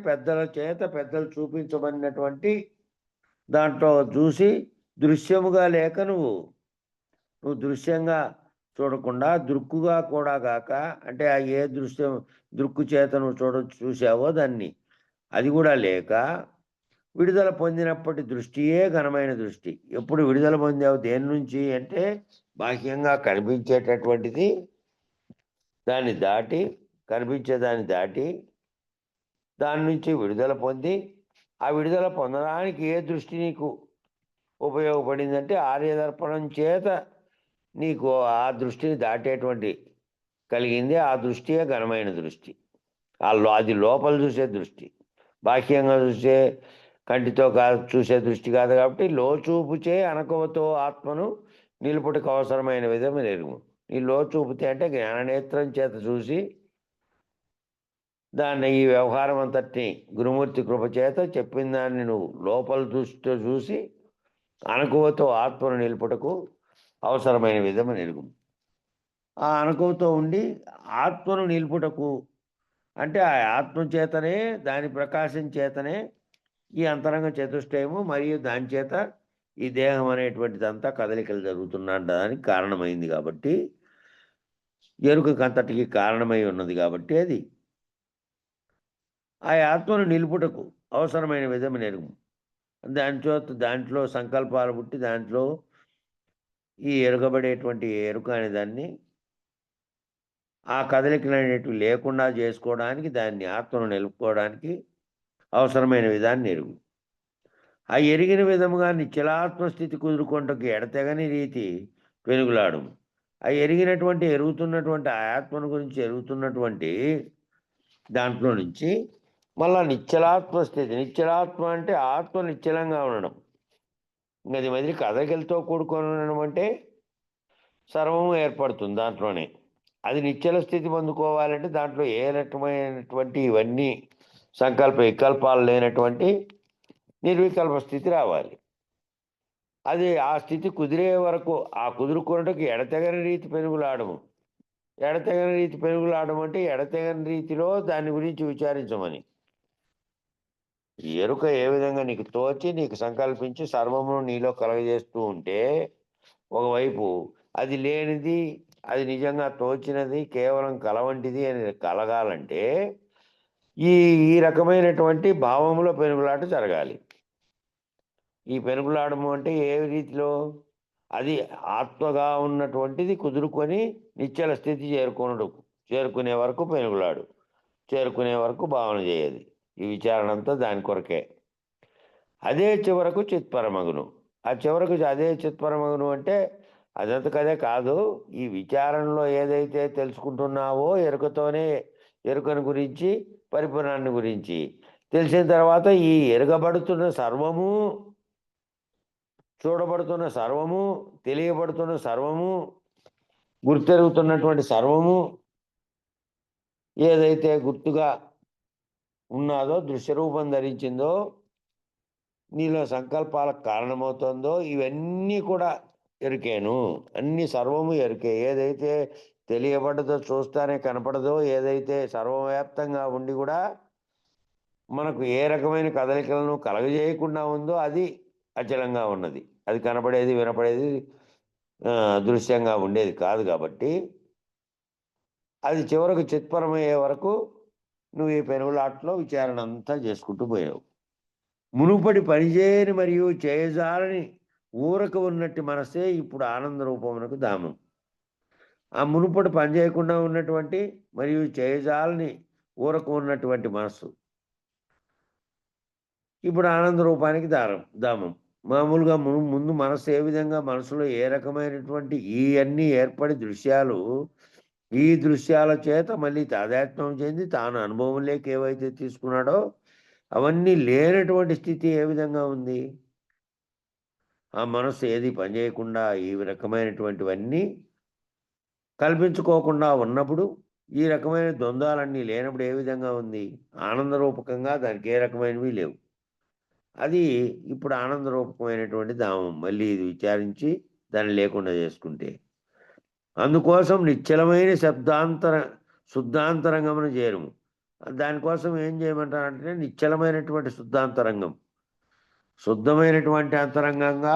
పెద్దలు చూపించబడినటువంటి దాంట్లో చూసి దృశ్యముగా లేక నువ్వు దృశ్యంగా చూడకుండా దృక్కుగా కూడా కాక అంటే ఏ దృక్కు చేత నువ్వు చూసావో దాన్ని అది కూడా లేక విడుదల పొందినప్పటి దృష్టియే ఘనమైన దృష్టి. ఎప్పుడు విడుదల పొందావు దేని నుంచి అంటే బాహ్యంగా కనిపించేటటువంటిది దాన్ని దాటి కనిపించేదాన్ని దాటి దాని నుంచి విడుదల పొంది ఆ విడుదల పొందడానికి ఏ దృష్టి నీకు ఉపయోగపడిందంటే ఆర్యదర్పణం చేత నీకు ఆ దృష్టిని దాటేటువంటి కలిగింది. ఆ దృష్టియే ఘనమైన దృష్టి. అది లోపల చూసే దృష్టి, బాహ్యంగా చూసే కంటితో చూసే దృష్టి కాదు. కాబట్టి లోచూపుచే అనకవతో ఆత్మను నిలుపుటకు అవసరమైన విధము నెరుగు. ఈ లోచూపుతే అంటే జ్ఞాననేత్రం చేత చూసి దాన్ని ఈ వ్యవహారం అంతటిని గురుమూర్తి కృప చేత చెప్పిన దాన్ని నువ్వు లోపల దృష్టితో చూసి అనకువతో ఆత్మను నిలుపుటకు అవసరమైన విధము నెరుగు. ఆ అనకువతో ఉండి ఆత్మను నిలుపుటకు అంటే ఆ ఆత్మ చేతనే దాని ప్రకాశం చేతనే ఈ అంతరంగ చతుష్టయము మరియు దాని చేత ఈ దేహం అనేటువంటిదంతా కదలికలు జరుగుతున్నదానికి కారణమైంది. కాబట్టి ఎరుకకంతటికి కారణమై ఉన్నది. కాబట్టి అది ఆ ఆత్మను నిలుపుటకు అవసరమైన విధము నెరుగు. దాంట్లో సంకల్పాలు పుట్టి దాంట్లో ఈ ఎరుగబడేటువంటి ఎరుక అనే దాన్ని ఆ కదలికలు అనేటివి లేకుండా చేసుకోవడానికి దాన్ని ఆత్మను నిలుపుకోవడానికి అవసరమైన విధాన్ని ఎరుగు. ఆ ఎరిగిన విధముగా నిశ్చలాత్మస్థితి కుదురుకొంటకు ఎడతెగని రీతి పెనుగులాడు. ఆ ఎరుగుతున్నటువంటి ఆ ఆత్మను గురించి ఎరుగుతున్నటువంటి దాంట్లో నుంచి మళ్ళా నిశ్చలాత్మస్థితి. నిశ్చలాత్మ అంటే ఆత్మ నిశ్చలంగా ఉండడం. అది మళ్ళీ కదలికలతో కూడుకొని ఉండడం అంటే సర్వము ఏర్పడుతుంది దాంట్లోనే. అది నిశ్చల స్థితి పొందుకోవాలంటే దాంట్లో ఏ రకమైనటువంటి ఇవన్నీ వికల్పాలు లేనటువంటి నిర్వికల్ప స్థితి రావాలి. అది ఆ స్థితి కుదిరే వరకు ఆ కుదురుకొనుటకు ఎడతెగని రీతి పెనుగులాడము. ఎడతెగని రీతి పెనుగులాడము అంటే ఎడతెగని రీతిలో దాని గురించి విచారించమని. ఎరుక ఏ విధంగా నీకు తోచి నీకు సంకల్పించి సర్వమును నీలో కలగజేస్తూ ఉంటే ఒకవైపు అది లేనిది అది నిజంగా తోచినది కేవలం కలవంటిది అని కలగాలంటే ఈ రకమైనటువంటి భావములో పెనుగులాట జరగాలి. ఈ పెనుగులాడము అంటే ఏ రీతిలో అది ఆత్మగా ఉన్నటువంటిది కుదురుకొని నిశ్చల స్థితి చేరుకునే వరకు పెనుగులాడు, చేరుకునే వరకు భావన చేయదు. ఈ విచారణ అంతా దాని కొరకే. అదే చివరకు చిత్పరమగును. ఆ చివరకు అదే చిత్పరమగును అంటే అదంతకదే కాదు. ఈ విచారణలో ఏదైతే తెలుసుకుంటున్నావో ఎరుకతోనే ఎరుకను గురించి పరిపూర్ణాన్ని గురించి తెలిసిన తర్వాత ఈ ఎరగబడుతున్న సర్వము, చూడబడుతున్న సర్వము, తెలియబడుతున్న సర్వము, గుర్తెరుగుతున్నటువంటి సర్వము ఏదైతే గుర్తుగా ఉన్నాదో, దృశ్యరూపం ధరించిందో, నీలో సంకల్పాలకు కారణమవుతుందో, ఇవన్నీ కూడా ఎరుకేను. అన్ని సర్వము ఎరుకే. ఏదైతే తెలియబడ్డదో, చూస్తానే కనపడదో, ఏదైతే సర్వవ్యాప్తంగా ఉండి కూడా మనకు ఏ రకమైన కదలికలను కలగజేయకుండా ఉందో, అది అచలంగా ఉన్నది. అది కనపడేది, వినపడేది, దృశ్యంగా ఉండేది కాదు. కాబట్టి అది చివరకు చిత్పరమయ్యే వరకు నువ్వు ఈ పెనుగులాటలో విచారణ అంతా చేసుకుంటూ పోయావు. మునుపటి పనిచేయని మరియు చేయజాలని ఊరక ఉన్నట్టు మనసే ఇప్పుడు ఆనంద రూపమునకు ధామం. ఆ మునుపటి పని చేయకుండా ఉన్నటువంటి మరియు చేయజాలని ఊరక ఉన్నటువంటి మనస్సు ఇప్పుడు ఆనంద రూపానికి ధామం. మామూలుగా ముందు మనసు ఏ విధంగా, మనసులో ఏ రకమైనటువంటి ఈ అన్నీ ఏర్పడి దృశ్యాలు, ఈ దృశ్యాల చేత మళ్ళీ తాదాత్మ్యం చెంది తాను అనుభవంలోకి ఏవైతే తీసుకున్నాడో అవన్నీ లేనటువంటి స్థితి ఏ విధంగా ఉంది? ఆ మనస్సు ఏది పనిచేయకుండా ఈ రకమైనటువంటివన్నీ కల్పించుకోకుండా ఉన్నప్పుడు, ఈ రకమైన ద్వంద్వాలన్నీ లేనప్పుడు ఏ విధంగా ఉంది? ఆనందరూపకంగా దానికి ఏ రకమైనవి లేవు. అది ఇప్పుడు ఆనందరూపకమైనటువంటి ధామం. మళ్ళీ ఇది విచారించి దాన్ని లేకుండా చేసుకుంటే. అందుకోసం నిశ్చలమైన శుద్ధాంతరంగమును చేరుము. దానికోసం ఏం చేయమంటారంటే నిశ్చలమైనటువంటి శుద్ధాంతరంగం. శుద్ధమైనటువంటి అంతరంగంగా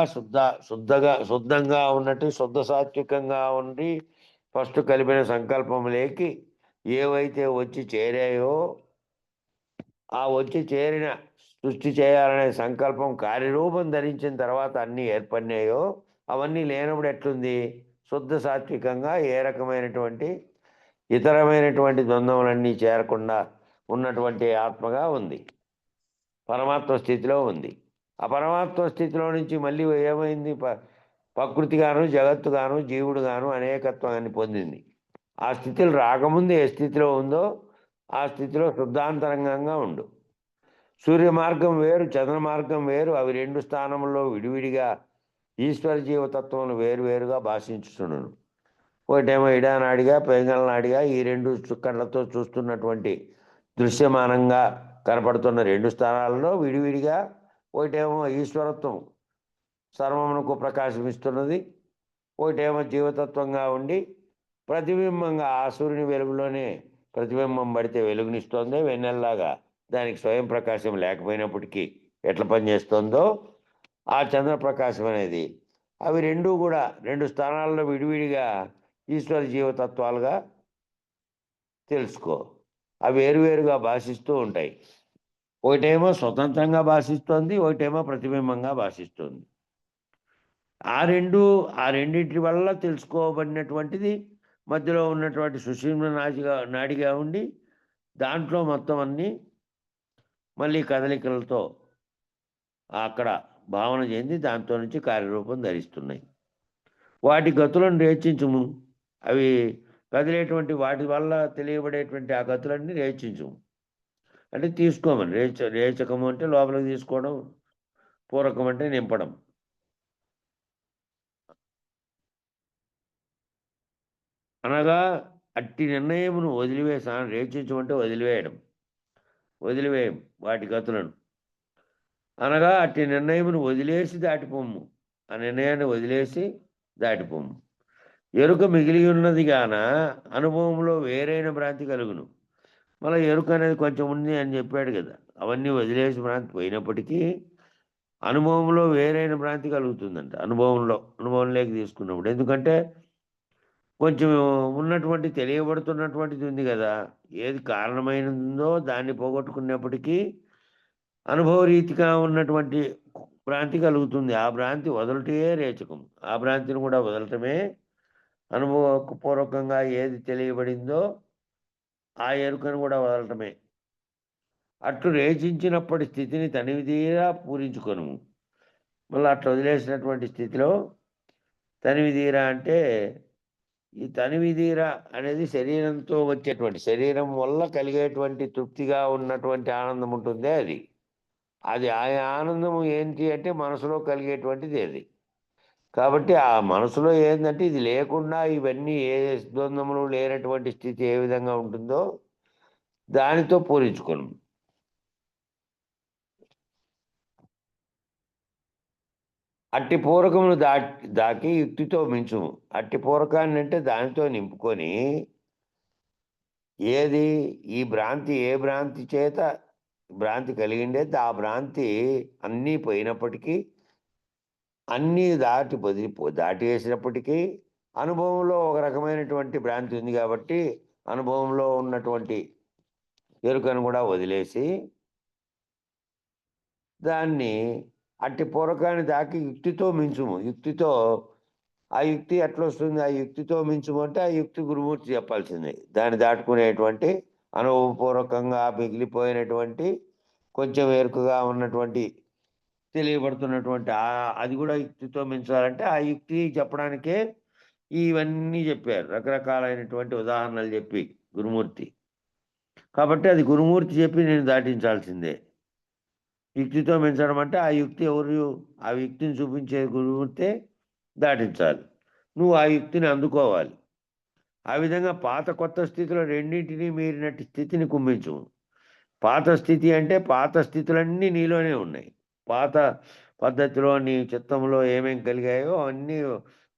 శుద్ధంగా ఉన్నట్టు శుద్ధ సాత్వికంగా ఉండి ఫస్ట్ కలిపిన సంకల్పములేకి ఏవైతే వచ్చి చేరాయో, ఆ వచ్చి చేరిన సృష్టి చేయాలనే సంకల్పం కార్యరూపం ధరించిన తర్వాత అన్నీ ఏర్పడినాయో, అవన్నీ లేనప్పుడు ఎట్లుంది? శుద్ధ సాత్వికంగా ఏ రకమైనటువంటి ఇతరమైనటువంటి ద్వంద్వములన్నీ చేరకుండా ఉన్నటువంటి ఆత్మగా ఉంది, పరమాత్మ స్థితిలో ఉంది. ఆ పరమాత్మ స్థితిలో నుంచి మళ్ళీ ఏమైంది? ప్రకృతిగాను, జగత్తుగాను, జీవుడుగాను అనేకత్వాన్ని పొందింది. ఆ స్థితిలో రాకముందు ఏ స్థితిలో ఉందో ఆ స్థితిలో శుద్ధాంతరంగంగా ఉండు. సూర్య మార్గం వేరు, చంద్ర మార్గం వేరు. అవి రెండు స్థానంలో విడివిడిగా ఈశ్వర జీవతత్వములు వేరువేరుగా భాషించుచుండును. ఒకటేమో ఇడానాడిగా, పెంగళనాడిగా ఈ రెండు కళ్ళతో చూస్తున్నటువంటి దృశ్యమానంగా కనపడుతున్న రెండు స్థానాలలో విడివిడిగా, ఒకటేమో ఈశ్వరత్వం సర్వమునకు ప్రకాశమిస్తున్నది, ఒకటేమో జీవతత్వంగా ఉండి ప్రతిబింబంగా ఆ సూర్యుని వెలుగులోనే ప్రతిబింబం పడితే వెలుగునిస్తోంది. వెన్నెల్లాగా దానికి స్వయం ప్రకాశం లేకపోయినప్పటికీ ఎట్లా పనిచేస్తుందో ఆ చంద్రప్రకాశం అనేది, అవి రెండూ కూడా రెండు స్థానాల్లో విడివిడిగా ఈశ్వర జీవతత్వాలుగా తెలుసుకో. అవి వేరువేరుగా భాషిస్తూ ఉంటాయి. ఒకటేమో స్వతంత్రంగా భాషిస్తోంది, ఒకటేమో ప్రతిబింబంగా భాషిస్తుంది. ఆ రెండింటి వల్ల తెలుసుకోబడినటువంటిది మధ్యలో ఉన్నటువంటి సుషుమ్న నాడిగా ఉండి దాంట్లో మొత్తం అన్నీ మళ్ళీ కదలికలతో అక్కడ భావన చెంది దాంతో నుంచి కార్యరూపం ధరిస్తున్నాయి. వాటి గతులను రేచించుము. అవి కదిలేటువంటి వాటి వల్ల తెలియబడేటువంటి ఆ గతులన్నీ రేచించుము అంటే తీసుకోమని. రేచకము అంటే లోపలికి తీసుకోవడం, పూరకం అంటే నింపడం. అనగా అట్టి నిర్ణయమును వదిలివేసాను. రేచించమంటే వదిలివేయం వాటి గతులను. అనగా అట్టి నిర్ణయమును వదిలేసి దాటిపోము. ఆ నిర్ణయాన్ని వదిలేసి దాటిపోము. ఎరుక మిగిలి ఉన్నది గాన అనుభవంలో వేరైన భ్రాంతి కలుగును. మళ్ళీ ఎరుక అనేది కొంచెం ఉంది అని చెప్పాడు కదా. అవన్నీ వదిలేసి భ్రాంతి పోయినప్పటికీ అనుభవంలో వేరైన భ్రాంతి కలుగుతుందంట. అనుభవంలోకి తీసుకున్నప్పుడు. ఎందుకంటే కొంచెం ఉన్నటువంటి తెలియబడుతున్నటువంటిది ఉంది కదా, ఏది కారణమైనదో దాన్ని పోగొట్టుకున్నప్పటికీ అనుభవరీతిగా ఉన్నటువంటి భ్రాంతి కలుగుతుంది. ఆ భ్రాంతి వదలటే రేచకం. ఆ భ్రాంతిని కూడా వదలటమే అనుభవపూర్వకంగా ఏది తెలియబడిందో ఆ ఎరుకను కూడా వదలటమే. అట్లు రేచించినప్పటి స్థితిని తనివిదీరా పూరించుకొను. మళ్ళీ అట్లా వదిలేసినటువంటి స్థితిలో తనివిదీరా అంటే, ఈ తనివిదీరా అనేది శరీరంతో వచ్చేటువంటి, శరీరం వల్ల కలిగేటువంటి తృప్తిగా ఉన్నటువంటి ఆనందం ఉంటుందే అది ఆ ఆనందం ఏంటి అంటే మనసులో కలిగేటువంటిది అది. కాబట్టి ఆ మనసులో ఏంటంటే ఇది లేకుండా ఇవన్నీ ఏ ద్వంద్వములు లేనటువంటి స్థితి ఏ విధంగా ఉంటుందో దానితో పూరించుకోను. అట్టి పూరకమును దాకి యుక్తితో మించుము. అట్టి పూరకాన్ని అంటే దానితో నింపుకొని ఏది ఏ భ్రాంతి చేత భ్రాంతి కలిగిండేది ఆ భ్రాంతి అన్నీ పోయినప్పటికీ, అన్నీ దాటి వేసినప్పటికీ అనుభవంలో ఒక రకమైనటువంటి భ్రాంతి ఉంది కాబట్టి అనుభవంలో ఉన్నటువంటి ఎరుకను కూడా వదిలేసి దాన్ని అట్టి పూరకాన్ని దాకి యుక్తితో మించుము. ఆ యుక్తి ఎట్లా వస్తుంది? ఆ యుక్తితో మించుము అంటే ఆ యుక్తి గురుమూర్తి చెప్పాల్సిందే. దాన్ని దాటుకునేటువంటి అనుభవపూర్వకంగా మిగిలిపోయినటువంటి కొంచెం ఎరుకగా ఉన్నటువంటి తెలియబడుతున్నటువంటి అది కూడా యుక్తితో మించాలంటే ఆ యుక్తి చెప్పడానికే ఇవన్నీ చెప్పారు. రకరకాలైనటువంటి ఉదాహరణలు చెప్పి గురుమూర్తి. కాబట్టి అది గురుమూర్తి చెప్పి నేను దాటించాల్సిందే. యుక్తితో మించడం అంటే ఆ యుక్తి ఆ యుక్తిని చూపించే గురుమూర్తే దాటించాలి. నువ్వు ఆ యుక్తిని అందుకోవాలి. ఆ విధంగా పాత కొత్త స్థితిలో రెండింటినీ మీరినట్టి స్థితిని కుంభించు. పాత స్థితి అంటే పాత స్థితులన్నీ నీలోనే ఉన్నాయి. పాత పద్ధతిలో నీ చిత్తంలో ఏమేం కలిగాయో అవన్నీ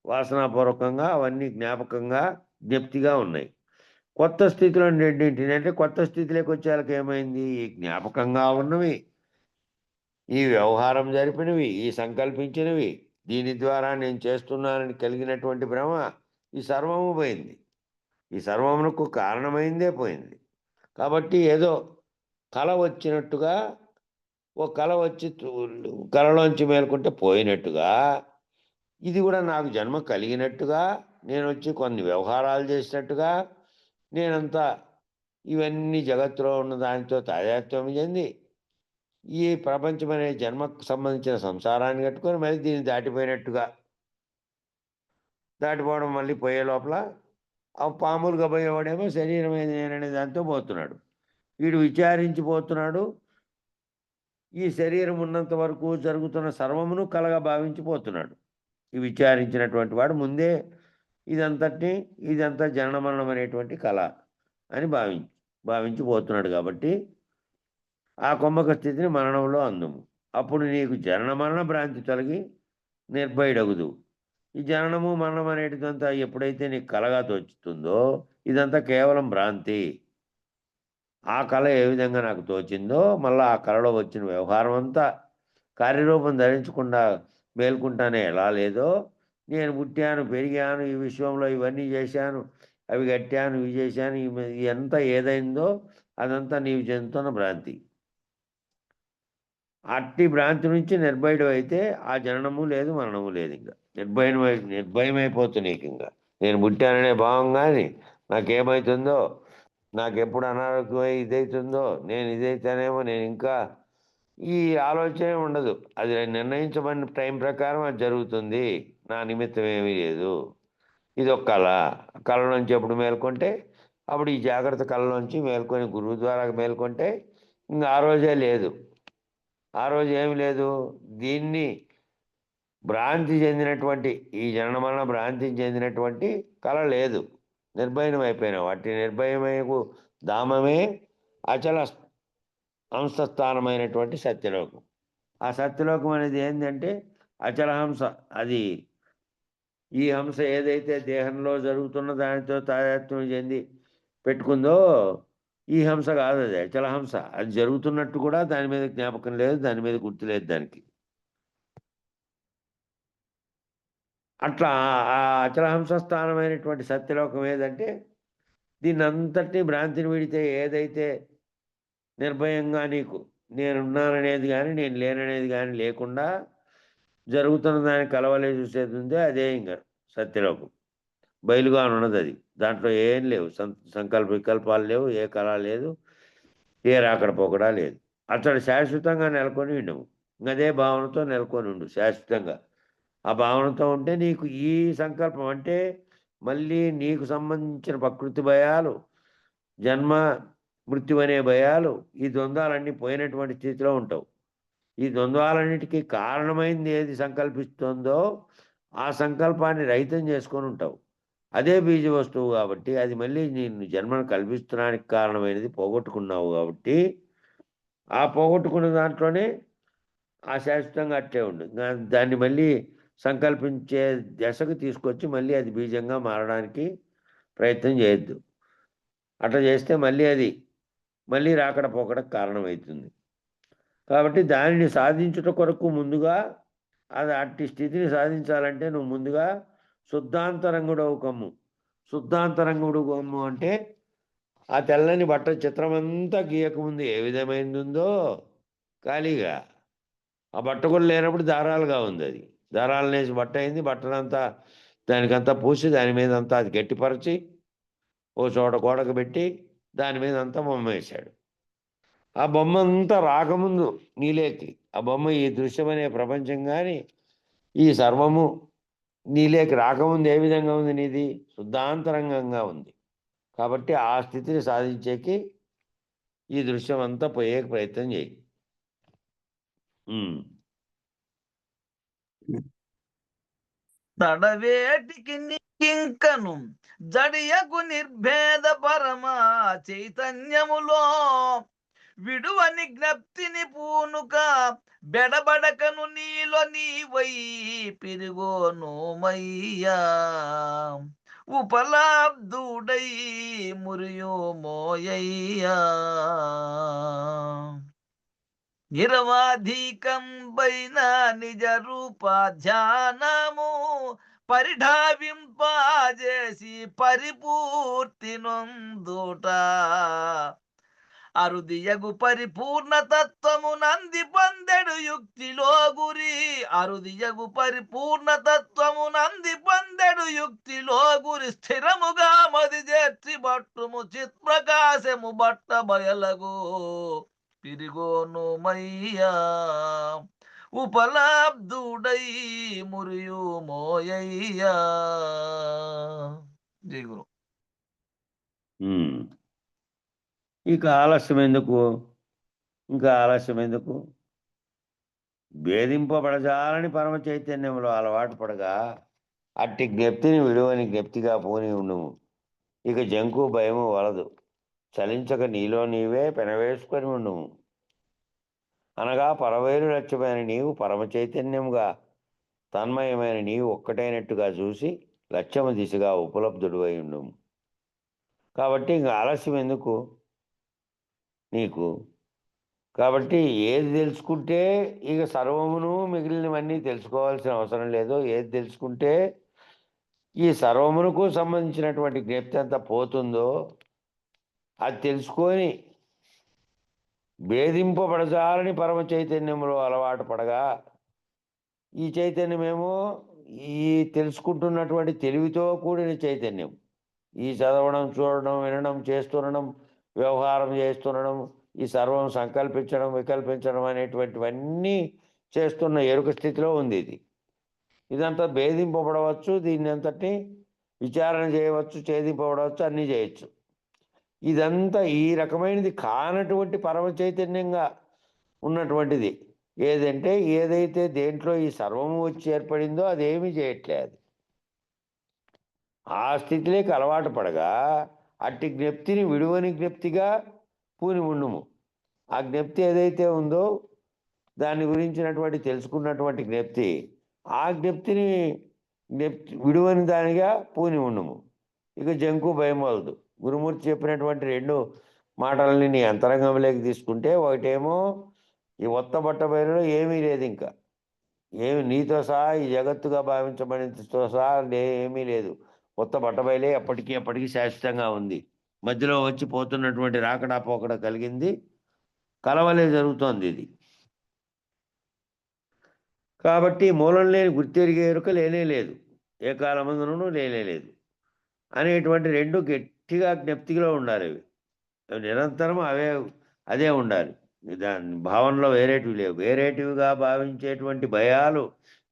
వాసనాపూర్వకంగా అవన్నీ జ్ఞప్తిగా ఉన్నాయి. కొత్త స్థితిలో రెండింటిని అంటే కొత్త స్థితిలోకి వచ్చేళ్ళకి ఏమైంది? ఈ జ్ఞాపకంగా ఉన్నవి, ఈ వ్యవహారం జరిపినవి, ఈ సంకల్పించినవి, దీని ద్వారా నేను చేస్తున్నానని కలిగినటువంటి భ్రమ, ఈ సర్వము పోయింది. ఈ సర్వమునకు కారణమైందే పోయింది. కాబట్టి ఏదో కళ వచ్చినట్టుగా ఓ కళ వచ్చి కళలోంచి మేలుకుంటే పోయినట్టుగా ఇది కూడా నాకు జన్మ కలిగినట్టుగా నేను వచ్చి కొన్ని వ్యవహారాలు చేసినట్టుగా నేనంతా ఇవన్నీ జగత్తులో ఉన్న దానితో తాదాత్మ్యం చెంది ఈ ప్రపంచం అనే జన్మకు సంబంధించిన సంసారాన్ని కట్టుకొని మళ్ళీ దీన్ని దాటిపోయినట్టుగా దాటిపోవడం మళ్ళీ పోయే లోపల ఆ పాములుగా పోయేవాడేమో శరీరం ఏది నేననే దాంతో పోతున్నాడు. వీడు విచారించిపోతున్నాడు. ఈ శరీరం ఉన్నంత వరకు జరుగుతున్న సర్వమును కలగా భావించిపోతున్నాడు. ఈ విచారించినటువంటి వాడు ముందే ఇదంతా జనన మరణం అనేటువంటి కళ అని భావించిపోతున్నాడు. కాబట్టి ఆ కుంభక స్థితిని మరణంలో అందుము. అప్పుడు నీకు జనన మరణ భ్రాంతి తొలగి నిర్భయుడగుదు. ఈ జననము మరణం అనేటిదంతా ఎప్పుడైతే నీకు కలగా తోచుతుందో ఇదంతా కేవలం భ్రాంతి. ఆ కళ ఏ విధంగా నాకు తోచిందో మళ్ళీ ఆ కళలో వచ్చిన వ్యవహారం అంతా కార్యరూపం ధరించకుండా మేల్కుంటానే ఎలా లేదో, నేను పుట్టాను, పెరిగాను, ఈ విశ్వంలో ఇవన్నీ చేశాను, అవి కట్టాను, ఇవి చేశాను, ఎంత ఏదైందో అదంతా నీవు చెందుతున్న భ్రాంతి. అట్టి భ్రాంతి నుంచి నిర్భయుడు అయితే ఆ జననము లేదు, మరణము లేదు. ఇంకా నిర్భయమైపోతుంది నీకు. ఇంకా నేను పుట్టాననే భావం కానీ నాకేమవుతుందో, నాకెప్పుడు అనారోగ్యమై ఇదవుతుందో, నేను ఇదైతేనేమో నేను ఇంకా ఈ ఆలోచనే ఉండదు. అది నిర్ణయించబడిన టైం ప్రకారం అది జరుగుతుంది. నా నిమిత్తం ఏమీ లేదు. ఇది ఒక కళ నుంచి ఎప్పుడు మేల్కొంటే అప్పుడు ఈ జాగ్రత్త కళలోంచి మేల్కొని గురువు ద్వారా మేల్కొంటే ఇంకా ఆ రోజే లేదు. ఆ రోజు ఏమి లేదు. దీన్ని భ్రాంతి చెందినటువంటి ఈ జనన మరణ భ్రాంతికి చెందినటువంటి కళ లేదు. నిర్భయం అయిపోయినావు. అట్టి నిర్భయమయకు ధామమే అచల హంసస్థానమైనటువంటి సత్యలోకం. ఆ సత్యలోకం అనేది ఏంటంటే అచల హంస. అది ఈ హంస ఏదైతే దేహంలో జరుగుతున్న దానితో తాదాత్మ్యం చెంది పెట్టుకుందో ఈ హంస కాదు, అది అచల హంస. అది జరుగుతున్నట్టు కూడా దాని మీద జ్ఞాపకం లేదు, దాని మీద గుర్తు లేదు దానికి. అట్లా ఆ అచలహంస స్థానమైనటువంటి సత్యలోకం ఏదంటే దీన్ని అంతటినీ భ్రాంతిని విడితే ఏదైతే నిర్భయంగా నీకు నేనున్నాననేది కానీ నేను లేననేది కానీ లేకుండా జరుగుతున్న దాన్ని కలవలే చూసేది ఉందే అదే ఇంకా సత్యలోకం. బయలుగా ఉన్నది అది. దాంట్లో ఏం లేవు, వికల్పాలు లేవు, ఏ కళ లేదు, ఏ రాకడ పోకడా లేదు. అతడు శాశ్వతంగా నెలకొని ఉండవు. అదే భావనతో నెలకొని ఉండు శాశ్వతంగా. ఆ భావనతో ఉంటే నీకు ఈ సంకల్పం అంటే మళ్ళీ నీకు సంబంధించిన ప్రకృతి భయాలు, జన్మ మృత్యు అనే భయాలు, ఈ ద్వంద్వాలన్నీ పోయినటువంటి స్థితిలో ఉంటావు. ఈ ద్వంద్వాలన్నిటికీ కారణమైంది ఏది సంకల్పిస్తుందో ఆ సంకల్పాన్ని రహితం చేసుకొని ఉంటావు. అదే బీజ వస్తువు కాబట్టి అది మళ్ళీ నేను జన్మను కల్పిస్తున్నానికి కారణమైనది పోగొట్టుకున్నావు కాబట్టి ఆ పోగొట్టుకున్న దాంట్లోనే ఆ శాశ్వతంగా అట్లే ఉండు. దాన్ని మళ్ళీ సంకల్పించే దశకు తీసుకొచ్చి మళ్ళీ అది బీజంగా మారడానికి ప్రయత్నం చేయొద్దు. అట్లా చేస్తే మళ్ళీ అది మళ్ళీ రాకడ పోకడకు కారణమవుతుంది. కాబట్టి దానిని సాధించుట కొరకు ముందుగా అది అట్టి స్థితిని సాధించాలంటే నువ్వు ముందుగా శుద్ధాంతరంగుడవు కమ్ము. శుద్ధాంతరంగుడు కమ్ము అంటే ఆ తెల్లని బట్ట చిత్రమంతా గీయకముందు ఏ విధమైనది ఉందో ఖాళీగా ఆ బట్ట కూడా లేనప్పుడు దారాలుగా ఉంది. అది దారాలు నేసి బట్ట అయింది. బట్టనంతా దానికంతా పూసి దాని మీద అంతా అది గట్టిపరచి ఓ చోట గోడకు పెట్టి దాని మీద అంతా బొమ్మ వేశాడు. ఆ బొమ్మ అంతా రాకముందు నీలేకి ఆ బొమ్మ ఈ దృశ్యమనే ప్రపంచం కానీ ఈ సర్వము నీలేకి రాకముందు ఏ విధంగా ఉంది? నీది శుద్ధాంతరంగంగా ఉంది. కాబట్టి ఆ స్థితిని సాధించేకి ఈ దృశ్యం అంతా పోయే ప్రయత్నం చేయి. తడవేటికి నీకింకను జడియకు నిర్భేద పరమా చైతన్యములో విడువని జ్ఞప్తిని పూనుక బెడబడకను నీలో నీవై పిరుగోనుమయ్యా ఉపలబ్ధుడై మురియో మోయయ్యా నిరవాధికంబైన నిజ రూప ధ్యానము పరిఢావింపజేసి పరిపూర్తి నొందుట అరుదియగు పరిపూర్ణ తత్వము నంది పొందెడు యుక్తిలో గురి అరుదియగు పరిపూర్ణ తత్వము నంది పొందెడు యుక్తిలో గురి స్థిరముగా మది చేర్చి బట్టుము చిత్ప్రకాశము బట్ట బయలగు పిరిగోనుమయ్యా ఉపలబ్ధుడై మురియు మోయయ్యా. జై గురు. ఇక ఆలస్యం ఎందుకు? ఇంకా ఆలస్యం ఎందుకు? భేదింపబడజాలని పరమ చైతన్యంలో అలవాటు పడగా అట్టి జ్ఞప్తిని విడువని జ్ఞప్తిగా పోని ఉండుము. ఇక జంకు భయము వలదు. చలించక నీలో నీవే పెనవేసుకొని ఉండుము. అనగా పరవేలు లక్ష్యమైన నీవు పరమ చైతన్యముగా తన్మయమైన నీవు ఒక్కటైనట్టుగా చూసి లక్ష్యము దిశగా ఉపలబ్ధుడు అయి ఉండుము. కాబట్టి ఇంక ఆలస్యం ఎందుకు నీకు? కాబట్టి ఏది తెలుసుకుంటే ఇక సర్వమును మిగిలినవన్నీ తెలుసుకోవాల్సిన అవసరం లేదు. ఏది తెలుసుకుంటే ఈ సర్వమునకు సంబంధించినటువంటి జ్ఞప్తి అంతా పోతుందో అది తెలుసుకొని భేదింపబడజాలని పరమ చైతన్యంలో అలవాటు పడగా ఈ చైతన్యమేమో ఈ తెలుసుకుంటున్నటువంటి తెలివితో కూడిన చైతన్యం. ఈ చదవడం, చూడడం, వినడం, చేస్తుండడం, వ్యవహారం చేస్తుండడం, ఈ సర్వం సంకల్పించడం, వికల్పించడం అనేటువంటివన్నీ చేస్తున్న ఎరుక స్థితిలో ఉంది. ఇదంతా భేదింపబడవచ్చు. దీన్ని అంతటిని విచారణ చేయవచ్చు, ఛేదింపబడవచ్చు, అన్నీ చేయొచ్చు. ఇదంతా ఈ రకమైనది కానటువంటి పరమ చైతన్యంగా ఉన్నటువంటిది ఏదంటే ఏదైతే దేంట్లో ఈ సర్వము వచ్చి ఏర్పడిందో అదేమీ చేయట్లేదు. ఆ స్థితిలోకి అలవాటు పడగా అట్టి జ్ఞప్తిని విడువని జ్ఞప్తిగా పూని ఉండుము. ఆ జ్ఞప్తి ఏదైతే ఉందో దాని గురించినటువంటి తెలుసుకున్నటువంటి జ్ఞప్తి ఆ జ్ఞప్తిని విడువని దానిగా పూని ఉండుము. ఇక జంకు భయం వలదు. గురుమూర్తి చెప్పినటువంటి రెండు మాటలని నీ అంతరంగంలోకి తీసుకుంటే ఒకటేమో ఈ ఒత్త బట్ట బయలులో ఏమీ లేదు, ఇంకా ఏమి నీతో సహా ఈ జగత్తుగా భావించబడినతో సహా ఏమీ లేదు. కొత్త బట్టబయలే ఎప్పటికీ శాశ్వతంగా ఉంది. మధ్యలో వచ్చి పోతున్నటువంటి రాకడా పోకడ కలిగింది, కలవలే జరుగుతోంది ఇది. కాబట్టి మూలం లేని గుర్తెరిగే ఎరుక లేనే లేదు, ఏ కాలమందునూ లేనే లేదు అనేటువంటి రెండు గట్టిగా జ్ఞప్తిలో ఉండాలి. అవి నిరంతరం అదే ఉండాలి. దాని భావనలో వేరేటివి లేవు. వేరేటివిగా భావించేటువంటి భయాలు,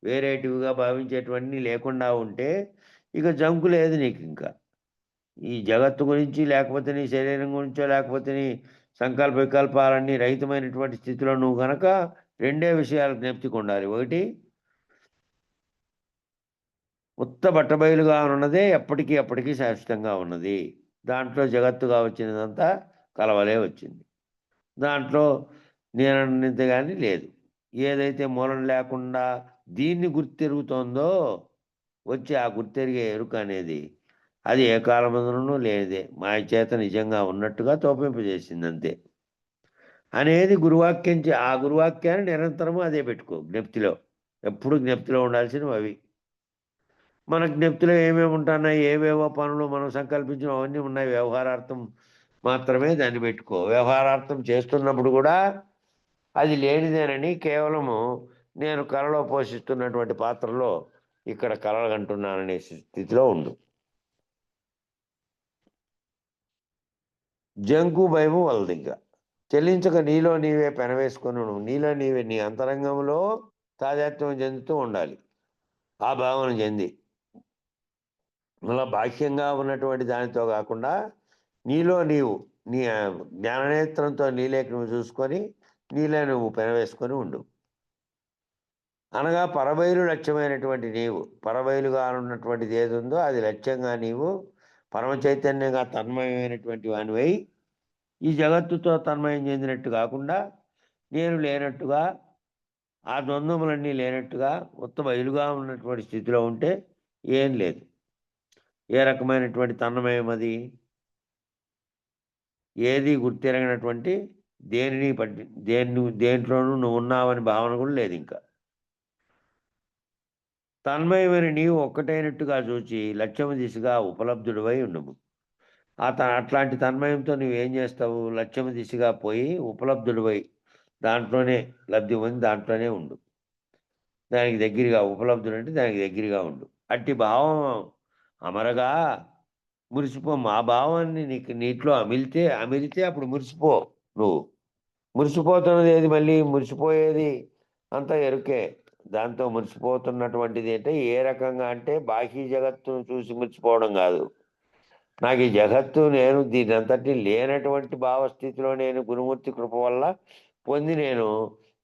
వేరేటివిగా భావించేటువంటి లేకుండా ఉంటే ఇక జంకు లేదు నీకు. ఇంకా ఈ జగత్తు గురించి, లేకపోతే నీ శరీరం గురించో, లేకపోతే నీ సంకల్ప వికల్పాలన్నీ రహితమైనటువంటి స్థితిలో నువ్వు కనుక రెండే విషయాలు జ్ఞప్తికి ఉండాలి. ఒకటి ఉత్త బట్టబయలుగా ఉన్నదే ఎప్పటికీ అప్పటికీ శాశ్వతంగా ఉన్నది. దాంట్లో జగత్తుగా వచ్చినదంతా కలవలే వచ్చింది. దాంట్లో నేనన్నది కానీ లేదు. ఏదైతే మూలం లేకుండా దీన్ని గుర్తెరుగుతోందో వచ్చి ఆ గుర్తెరిగే ఎరుక అనేది అది ఏ కాలమందునూ లేనిదే మాయ చేత నిజంగా ఉన్నట్టుగా తోపింపజేసింది అంతే అనేది ఆ గురువాక్యాన్ని నిరంతరము అదే పెట్టుకో జ్ఞప్తిలో. ఎప్పుడు జ్ఞప్తిలో ఉండాల్సినవి అవి. మన జ్ఞప్తిలో ఏమేమి ఉంటున్నాయి, ఏవేవో పనులు మనం సంకల్పించిన అవన్నీ ఉన్నాయి. వ్యవహారార్థం మాత్రమే దాన్ని పెట్టుకో. వ్యవహారార్థం చేస్తున్నప్పుడు కూడా అది లేనిదేనని కేవలము నేను కలలో పోషిస్తున్నటువంటి పాత్రలో ఇక్కడ కలగంటున్నాననే స్థితిలో ఉండు. జంకు భయము వలదింక చెల్లించక నీలో నీవే పెనవేసుకొని నీలో నీవే నీ అంతరంగంలో తాదాత్మ్యం చెందుతూ ఉండాలి. ఆ భావన చెంది మళ్ళా బాహ్యంగా ఉన్నటువంటి దానితో కాకుండా నీలో నీవు నీ జ్ఞాననేత్రంతో నీలోకి నువ్వు చూసుకొని నీలో నువ్వు పెనవేసుకొని ఉండు. అనగా పరబయలు లక్ష్యమైనటువంటి నీవు, పరబయలుగా ఉన్నటువంటిది ఏది ఉందో అది లక్ష్యంగా నీవు పరమ చైతన్యంగా తన్మయమైనటువంటి వానివై ఈ జగత్తుతో తన్మయం చెందినట్టు కాకుండా నేను లేనట్టుగా ఆ ద్వంద్వములన్నీ లేనట్టుగా ఉత్తమ బయలుగా ఉన్నటువంటి స్థితిలో ఉంటే ఏం లేదు. ఏ రకమైనటువంటి తన్మయం అది? ఏది గుర్తిరగినటువంటి దేనిని పట్టి దేంట్లోనూ నువ్వు ఉన్నావని భావన కూడా లేదు. ఇంకా తన్మయమైన నీవు ఒక్కటైనట్టుగా చూచి లక్ష్యము దిశగా ఉపలబ్ధుడివై ఉండము. అట్లాంటి తన్మయంతో నువ్వేం చేస్తావు? లక్ష్యము దిశగా పోయి ఉపలబ్ధుడివై దాంట్లోనే లబ్ధి పొంది దాంట్లోనే ఉండు. దానికి దగ్గరగా ఉపలబ్ధుడు అంటే దానికి దగ్గరగా ఉండు. అట్టి భావం అమరగా మురిసిపో. మా భావాన్ని నీటిలో అమిరితే అప్పుడు మురిసిపో. నువ్వు మురిసిపోతున్నది ఏది? మళ్ళీ మురిసిపోయేది అంతా ఎరుకే. దాంతో మురిసిపోతున్నటువంటిది అంటే ఏ రకంగా అంటే బాహ్య జగత్తును చూసి మురిసిపోవడం కాదు. నాకు ఈ జగత్తు నేను దీని అంతటి లేనటువంటి భావస్థితిలో నేను గురుమూర్తి కృప వల్ల పొంది నేను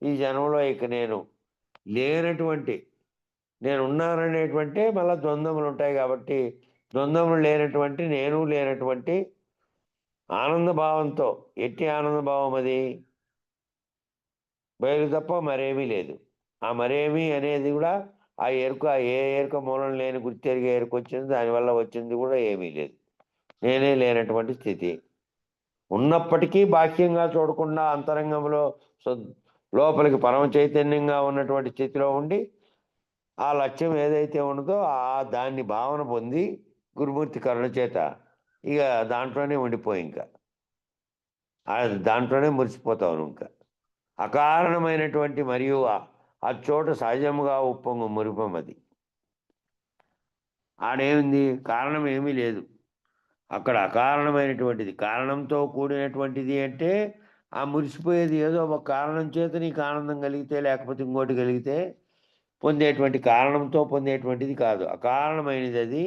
ఈ జన్మలో ఇక నేను లేనటువంటి నేను ఉన్నాననేటువంటి మళ్ళీ ద్వంద్వములు ఉంటాయి కాబట్టి ద్వంద్వములు లేనటువంటి నేను లేనటువంటి ఆనంద భావంతో. ఎట్టి ఆనంద భావం అది? బయలు తప్ప మరేమీ లేదు. ఆ మరేమీ అనేది కూడా ఆ ఎరుక ఏ ఎరుక మూలం లేని గుర్తెరిగే ఎరుక వచ్చింది, దానివల్ల వచ్చింది కూడా ఏమీ లేదు. నేనే లేనటువంటి స్థితి ఉన్నప్పటికీ బాహ్యంగా చూడకుండా అంతరంగంలో లోపలికి పరమ చైతన్యంగా ఉన్నటువంటి స్థితిలో ఉండి ఆ లక్ష్యం ఏదైతే ఉన్నదో దాన్ని భావన పొంది గురుమూర్తి కరుణ చేత ఇక దాంట్లోనే ఉండిపోయి ఇంకా దాంట్లోనే మురిసిపోతావు. ఇంకా అకారణమైనటువంటి మరియు ఆ చోట సహజముగా ఉప్పొంగు మురిపం అది. ఆడేమింది? కారణం ఏమీ లేదు అక్కడ. అకారణమైనటువంటిది కారణంతో కూడినటువంటిది అంటే ఆ మురిసిపోయేది ఏదో ఒక కారణం చేత నీకు ఆనందం కలిగితే లేకపోతే ఇంకోటి కలిగితే పొందేటువంటి కారణంతో పొందేటువంటిది కాదు. అకారణమైనది అది.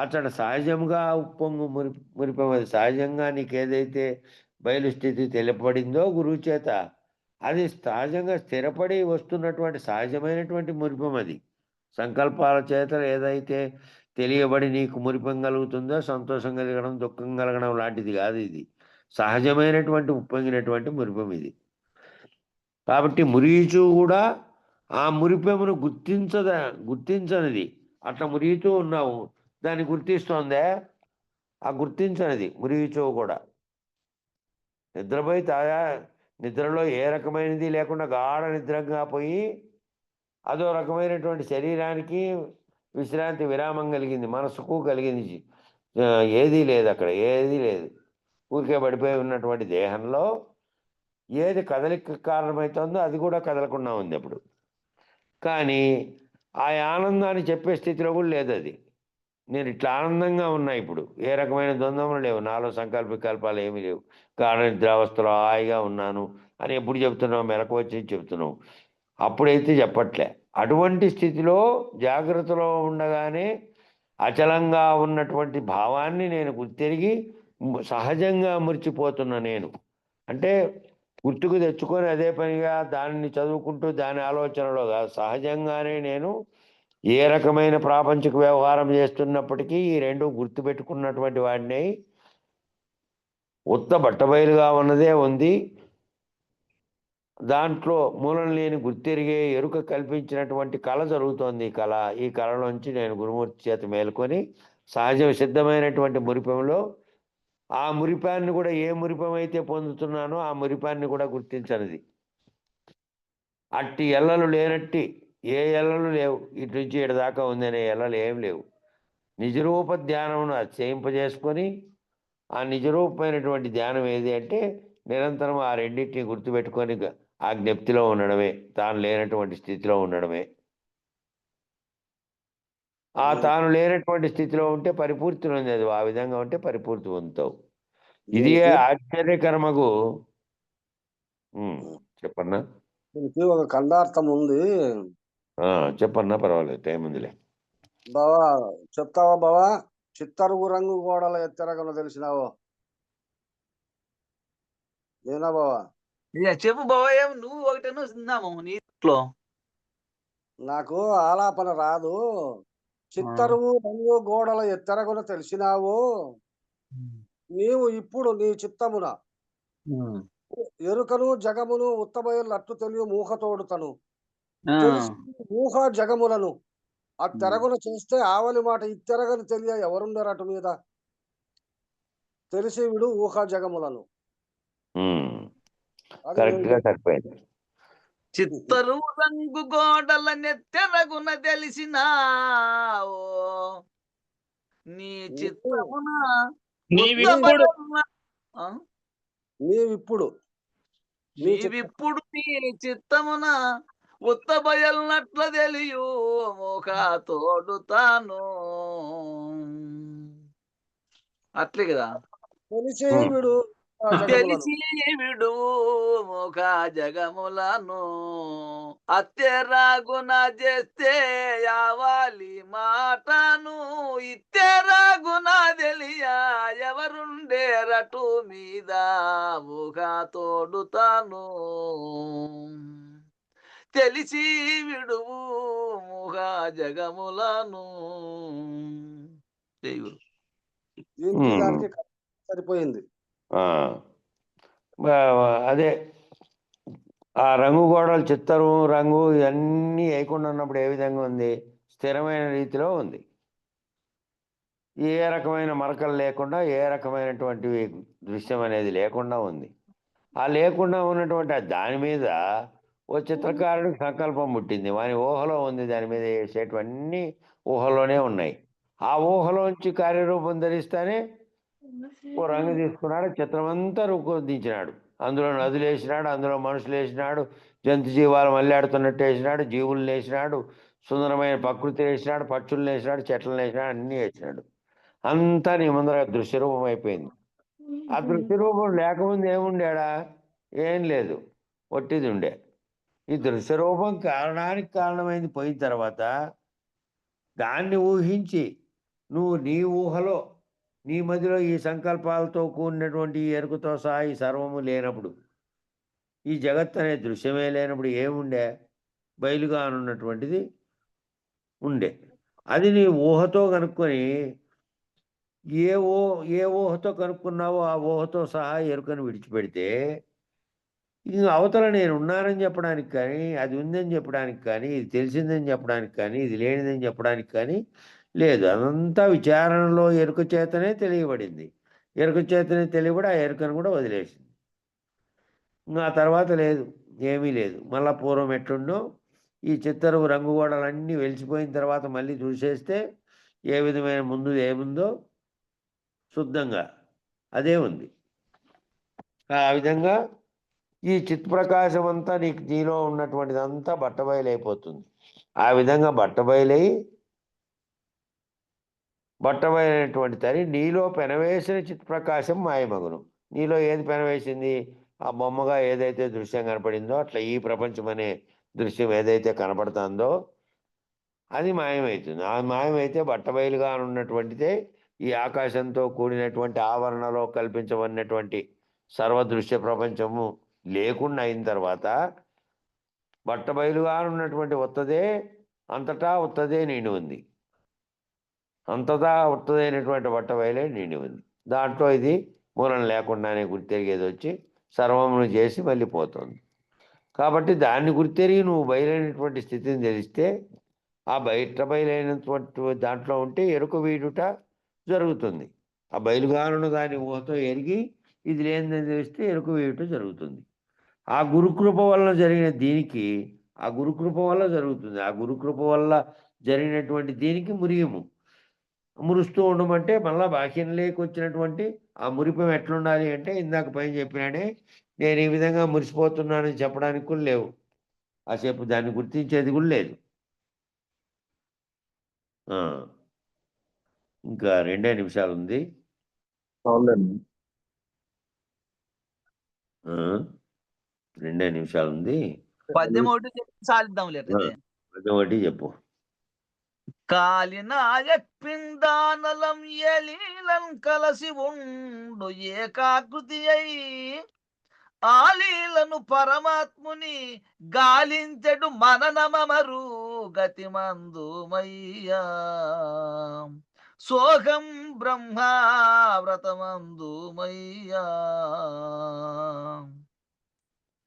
అతడు సహజంగా ఉప్పొంగు మురిపం అది. సహజంగా నీకు ఏదైతే బయలు స్థితి తెలియబడిందో గురువు చేత అది సహజంగా స్థిరపడి వస్తున్నటువంటి సహజమైనటువంటి మురిపం అది. సంకల్పాల చేత ఏదైతే తెలియబడి నీకు మురిపం కలుగుతుందో సంతోషం కలగడం దుఃఖం కలగడం లాంటిది కాదు. ఇది సహజమైనటువంటి ఉప్పొంగినటువంటి మురిపం ఇది. కాబట్టి మురీచు కూడా ఆ మురిపెమును గుర్తించనిది. అట్లా మురియుతూ ఉన్నావు, దాన్ని గుర్తిస్తోందే ఆ గుర్తించనిది మురియుచు కూడా. నిద్రపోయి నిద్రలో ఏ రకమైనది లేకుండా గాఢ నిద్రగా పోయి అదో రకమైనటువంటి శరీరానికి విశ్రాంతి విరామం కలిగింది, మనసుకు కలిగింది. ఏదీ లేదు అక్కడ, ఏదీ లేదు. ఊరికే పడిపోయి ఉన్నటువంటి దేహంలో ఏది కదలిక కారణమవుతుందో అది కూడా కదలకుండా ఉంది అప్పుడు. కానీ ఆ ఆనందాన్ని చెప్పే స్థితిలో కూడా లేదు అది. నేను ఇట్లా ఆనందంగా ఉన్నా ఇప్పుడు, ఏ రకమైన ద్వంద్వములు లేవు, నాలో సంకల్ప వికల్పాలు ఏమీ లేవు, గాఢ నిద్రావస్థలో హాయిగా ఉన్నాను అని ఎప్పుడు చెప్తున్నావు? మెలకు వచ్చి చెప్తున్నావు. అప్పుడైతే చెప్పట్లే. అటువంటి స్థితిలో జాగ్రత్తలో ఉండగానే అచలంగా ఉన్నటువంటి భావాన్ని నేను గుర్తెరిగి సహజంగా మురిచిపోతున్నా. నేను అంటే గుర్తుకు తెచ్చుకొని అదే పనిగా దాన్ని చదువుకుంటూ దాని ఆలోచనలో కాదు, సహజంగానే నేను ఏ రకమైన ప్రాపంచిక వ్యవహారం చేస్తున్నప్పటికీ ఈ రెండు గుర్తుపెట్టుకున్నటువంటి వాడిని ఉత్త బట్టబయలుగా ఉన్నదే ఉంది, దాంట్లో మూలం లేని గుర్తెరిగే ఎరుక కల్పించినటువంటి కళ జరుగుతోంది. ఈ కళలోంచి నేను గురుమూర్తి చేత మేలుకొని సహజ సిద్ధమైనటువంటి మురిపంలో ఆ మురిపాన్ని కూడా ఏ మురిపం అయితే పొందుతున్నానో ఆ మురిపాన్ని కూడా గుర్తించనిది. అట్టి ఎల్లలు లేనట్టి ఏ ఎల్లలు లేవు. ఇటు నుంచి ఇటు దాకా ఉందనే ఎల్లలు ఏం లేవు. నిజరూప ధ్యానమును చేయింపజేసుకొని ఆ నిజరూపమైనటువంటి ధ్యానం ఏది అంటే నిరంతరం ఆ రెండింటిని గుర్తుపెట్టుకొని ఆ జ్ఞప్తిలో ఉండడమే, తాను లేనటువంటి స్థితిలో ఉండడమే. ఆ తాను లేనటువంటి స్థితిలో ఉంటే పరిపూర్తి పొందేది. ఆ విధంగా ఉంటే పరిపూర్తి పొందుతావు. ఇది దీనికి ఆశ్చర్యకరమగు చెప్పన్నా. దీనికి ఒక ఖండార్థం ఉంది. చెప్పన్నా, పర్వాలేదు, టైం ఉందిలే. బావా చెప్తావా బావా? చిత్తరుగు రంగు గోడల ఎత్తెరగను తెలిసినావో నేనా బావా? ఇక చెప్పు బాబాయ్, నువ్వు ఒకటేనో సిద్ధాము నీట్లో. నాకు ఆలాపన రాదు. చిత్తరుగు రంగు గోడల ఎత్తెరగను తెలిసినావు నీవు ఇప్పుడు నీ చిత్తమున ఎరుకను జగమును ఉత్తమయులు అట్టు తెలియ మూహతోడుతను తెలిసి ఊహ జగములను ఆ తెరగున చేస్తే ఆవలి మాట ఇత్తెరగని తెలియ ఎవరుండరు అటు మీద తెలిసి విడు ఊహ జగములను. అది కరెక్ట్ గా సరిపోయింది. చిత్తరు రంగు గోడల నెత్తెరగున తెలిసిన నీ చిత్తమున నీవిప్పుడు నీవిప్పుడు నీ చిత్తమున ఉత్తబయల్నట్ల తెలియు ముఖ తోడుతాను. అట్లే కదా, తెలిసి విడు తెలిసి విడు ముఖ జగములను అత్తెరాగున చేస్తే యావాలి మాటను ఇత్తెరాగున తెలియ ఎవరుండేరటు మీద ముఖ తోడుతాను. తెలిసి విడువు ముఖ జగములను. దీనికి దానికి సరిపోయింది. అదే ఆ రంగు గోడలు చిత్తరు రంగు ఇవన్నీ వేయకుండా ఉన్నప్పుడు ఏ విధంగా ఉంది? స్థిరమైన రీతిలో ఉంది. ఏ రకమైన మరకలు లేకుండా, ఏ రకమైనటువంటి దృశ్యం అనేది లేకుండా ఉంది. ఆ లేకుండా ఉన్నటువంటి దాని మీద ఓ చిత్రకారుడికి సంకల్పం పుట్టింది. వాని ఊహలో ఉంది. దాని మీద వేసేటివన్నీ ఊహలోనే ఉన్నాయి. ఆ ఊహలోంచి కార్యరూపం ధరిస్తానే ఓ రంగు తీసుకున్నాడు, చిత్రం అంతా రూపొందించినాడు. అందులో నదులు వేసినాడు, అందులో మనుషులు వేసినాడు, జంతు జీవాలు మళ్ళాడుతున్నట్టు వేసినాడు, జీవులను వేసినాడు, సుందరమైన ప్రకృతి వేసినాడు, పక్షులను వేసినాడు, చెట్లను వేసినాడు, అన్నీ వేసినాడు. అంతా నీ ముందర దృశ్యరూపం అయిపోయింది. ఆ దృశ్యరూపం లేకముందు ఏముండేడా? ఏం లేదు, ఒట్టిది ఉండే. ఈ దృశ్యరూపం కారణానికి కారణమైంది పోయిన తర్వాత దాన్ని ఊహించి నువ్వు నీ ఊహలో నీ మధ్యలో ఈ సంకల్పాలతో కూడినటువంటి ఈ ఎరుకతో సహా ఈ సర్వము లేనప్పుడు, ఈ జగత్ అనే దృశ్యమే లేనప్పుడు ఏముండే? బయలుగా అనున్నటువంటిది ఉండే. అది నీ ఊహతో కనుక్కొని ఏ ఊహతో కనుక్కున్నావో ఆ ఊహతో సహా ఎరుకను విడిచిపెడితే ఇంక అవతల నేను ఉన్నానని చెప్పడానికి కానీ, అది ఉందని చెప్పడానికి కానీ, ఇది తెలిసిందని చెప్పడానికి కానీ, ఇది లేనిదని చెప్పడానికి కానీ లేదు. అదంతా విచారణలో ఎరుక చేతనే తెలియబడింది. ఎరుక చేతనే తెలియబడి ఆ ఎరుకను కూడా వదిలేసింది. ఇంకా ఆ తర్వాత లేదు, ఏమీ లేదు. మళ్ళా పూర్వం ఎట్లుండో ఈ చిత్తరు రంగు గోడలన్నీ వెలిసిపోయిన తర్వాత మళ్ళీ చూసేస్తే ఏ విధమైన ముందు ఏముందో శుద్ధంగా అదే ఉంది. ఆ విధంగా ఈ చిత్ప్రకాశం అంతా నీలో ఉన్నటువంటిదంతా బట్టబయలైపోతుంది. ఆ విధంగా బట్టబయలైనటువంటి తని నీలో పెనవేసిన చిత్ప్రకాశం మాయమగును. నీలో ఏది పెనవేసింది? ఆ బొమ్మగా ఏదైతే దృశ్యం కనపడిందో అట్లా ఈ ప్రపంచం అనే దృశ్యం ఏదైతే కనపడుతుందో అది మాయమవుతుంది. ఆ మాయమైతే బట్టబయలుగా ఉన్నటువంటిదే ఈ ఆకాశంతో కూడినటువంటి ఆవరణలో కల్పించబడినటువంటి సర్వదృశ్య ప్రపంచము లేకుండా అయిన తర్వాత బట్టబయలుగా ఉన్నటువంటి ఒత్తదే అంతటా ఉత్తదే నిండి ఉంది. అంతటా ఉత్తదైనటువంటి బట్ట బయలే నిండి ఉంది. దాంట్లో ఇది మూలం లేకుండానే గుర్తెరిగేది వచ్చి సర్వమును చేసి మళ్ళీ పోతుంది. కాబట్టి దాన్ని గుర్తెరిగి నువ్వు బయలైనటువంటి స్థితిని తెలిస్తే ఆ బయలైనటువంటి దాంట్లో ఉంటే ఎరుక వీడుట జరుగుతుంది. ఆ బయలుగానున్న దాని ఊహతో ఎరిగి ఇది లేనిదని తెలిస్తే ఎరుక వీడుట జరుగుతుంది. ఆ గురుకృప వల్ల జరిగిన దీనికి ఆ గురుకృప వల్ల జరుగుతుంది. ఆ గురుకృప వల్ల జరిగినటువంటి దీనికి మురుస్తూ ఉండమంటే మళ్ళా బాహ్యంలోకి వచ్చినటువంటి ఆ మురిపం ఎట్లుండాలి అంటే ఇందాక పైన చెప్పినాడే నేను ఈ విధంగా మురిసిపోతున్నానని చెప్పడానికి కూడా లేవు. కాసేపు దాన్ని గుర్తించేది కూడా లేదు. ఇంకా 2 నిమిషాలు ఉంది. 2 నిమిషాలు ఉంది. పద్యం ఒకటి చెప్పి సాధిద్దాంలే. పద్యం ఒకటి చెప్పు. కాలిన ఎప్పిందానలం ఎలీలం కలసి ఉండు ఏకాకృతి అయి ఆలీలను పరమాత్ముని గాలించెడు మననమరు గతి మందుమయ్యా సోహం బ్రహ్మావ్రతమందుమయ్యా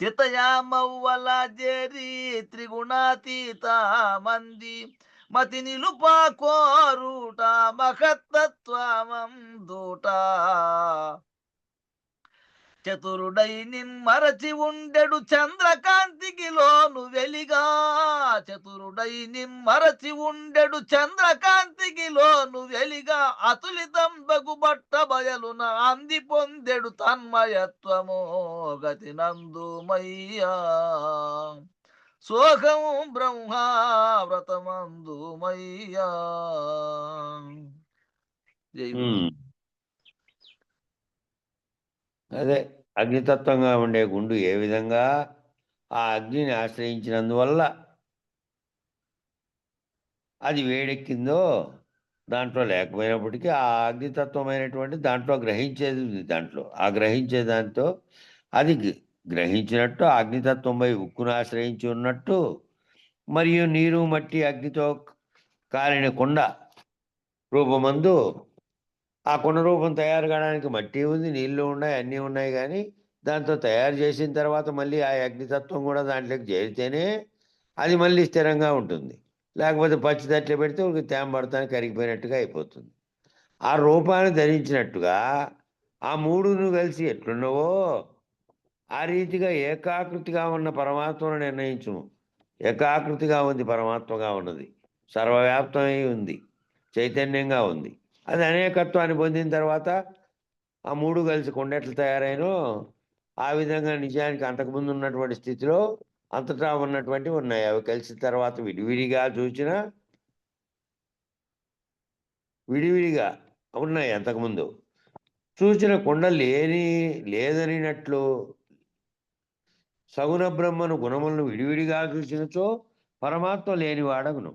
తితయామవ్వల జేరి త్రిగుణాతీత మంది మతి నిలుపా కోరుట మహత్తత్వమందుట చతురుడై నిమ్మరచి ఉండెడు చంద్రకాంతికి లోను వెలిగా చతురుడై నిమ్మరచి ఉండెడు చంద్రకాంతికి లోను వెలిగా అతులితం బగుబట్ట బయలున అంది పొందెడు తన్మయత్వము గతి నందుమయ్యా సోహం బ్రహ్మావ్రతమందుమయ్యా. అదే అగ్నితత్వంగా ఉండే గుండు ఏ విధంగా ఆ అగ్నిని ఆశ్రయించినందువల్ల అది వేడెక్కిందో దాంట్లో లేకపోయినప్పటికీ ఆ అగ్నితత్వమైనటువంటి దాంట్లో గ్రహించేది ఉంది. దాంట్లో ఆ గ్రహించే దాంతో అది గ్రహించినట్టు అగ్నితత్వంపై ఉక్కును ఆశ్రయించి ఉన్నట్టు మరియు నీరు మట్టి అగ్నితో కాలిన కుండ రూపమందు ఆ కుండ రూపం తయారు కావడానికి మట్టి ఉంది, నీళ్లు ఉన్నాయి, అన్నీ ఉన్నాయి. కానీ దాంతో తయారు చేసిన తర్వాత మళ్ళీ ఆ అగ్నితత్వం కూడా దాంట్లోకి చేరితేనే అది మళ్ళీ స్థిరంగా ఉంటుంది. లేకపోతే పచ్చిదట్లు పెడితే ఒక తేమ పడతానికి కరిగిపోయినట్టుగా అయిపోతుంది. ఆ రూపాన్ని ధరించినట్టుగా ఆ మూడును కలిసి ఎట్లున్నావో ఆ రీతిగా ఏకాకృతిగా ఉన్న పరమాత్మను నిర్ణయించుము. ఏకాకృతిగా ఉంది, పరమాత్మగా ఉన్నది, సర్వవ్యాప్తమై ఉంది, చైతన్యంగా ఉంది. అది అనేకత్వాన్ని పొందిన తర్వాత ఆ మూడు కలిసి కొండెట్లు తయారైనో ఆ విధంగా నిజానికి అంతకుముందు ఉన్నటువంటి స్థితిలో అంతటా ఉన్నటువంటివి ఉన్నాయి. అవి కలిసిన తర్వాత విడివిడిగా చూసినా విడివిడిగా ఉన్నాయి. అంతకుముందు చూసిన కొండ లేదనినట్లు సగుణ బ్రహ్మను గుణములను విడివిడిగా చూసినచో పరమాత్మ లేనివాడగును.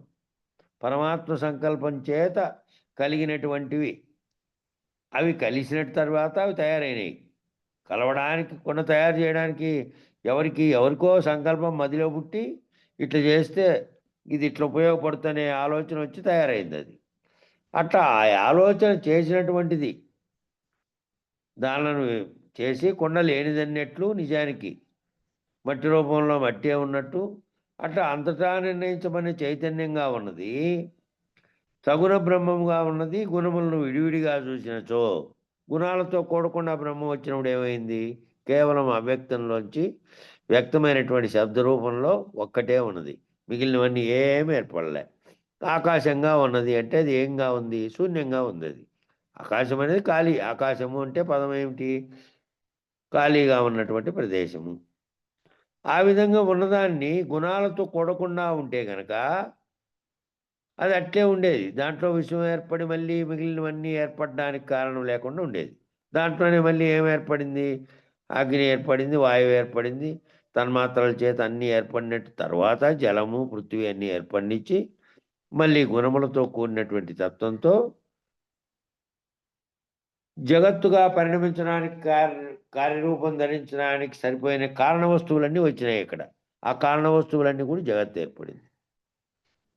పరమాత్మ సంకల్పం చేత కలిగినటువంటివి అవి కలిసిన తర్వాత అవి తయారైనవి. కలవడానికి కొండ తయారు చేయడానికి ఎవరికో సంకల్పం మదిలో పుట్టి ఇట్లా చేస్తే ఇది ఇట్లా ఉపయోగపడుతుందనే ఆలోచన వచ్చి తయారైంది. అది అట్లా ఆ ఆలోచన చేసినటువంటిది దానిని చేసి కొండ లేనిదన్నట్లు నిజానికి మట్టి రూపంలో మట్టే ఉన్నట్టు అట్లా అంతటా నిర్ణయించమనే చైతన్యంగా ఉన్నది, సగుణ బ్రహ్మముగా ఉన్నది. గుణములను విడివిడిగా చూసినచో గుణాలతో కూడకుండా బ్రహ్మం వచ్చినప్పుడు ఏమైంది? కేవలం అవ్యక్తంలోంచి వ్యక్తమైనటువంటి శబ్ద రూపంలో ఒక్కటే ఉన్నది, మిగిలినవన్నీ ఏమీ ఏర్పడలే. ఆకాశంగా ఉన్నది అంటే అది ఏంగా ఉంది? శూన్యంగా ఉంది. అది ఆకాశం అనేది ఖాళీ. ఆకాశము అంటే పదం ఏమిటి? ఖాళీగా ఉన్నటువంటి ప్రదేశము. ఆ విధంగా ఉన్నదాన్ని గుణాలతో కూడకుండా ఉంటే గనక అది అట్లే ఉండేది. దాంట్లో విషయం ఏర్పడి మళ్ళీ మిగిలినవన్నీ ఏర్పడడానికి కారణం లేకుండా ఉండేది. దాంట్లోనే మళ్ళీ ఏం ఏర్పడింది? అగ్ని ఏర్పడింది, వాయువు ఏర్పడింది, తన్మాత్రల చేత అన్నీ ఏర్పడినట్టు తర్వాత జలము, పృథ్వీ అన్నీ ఏర్పడినిచ్చి మళ్ళీ గుణములతో కూడినటువంటి తత్వంతో జగత్తుగా పరిణమించడానికి కార్యరూపం ధరించడానికి సరిపోయిన కారణ వస్తువులన్నీ వచ్చినాయి ఇక్కడ. ఆ కారణ వస్తువులన్నీ కూడా జగత్తు ఏర్పడింది.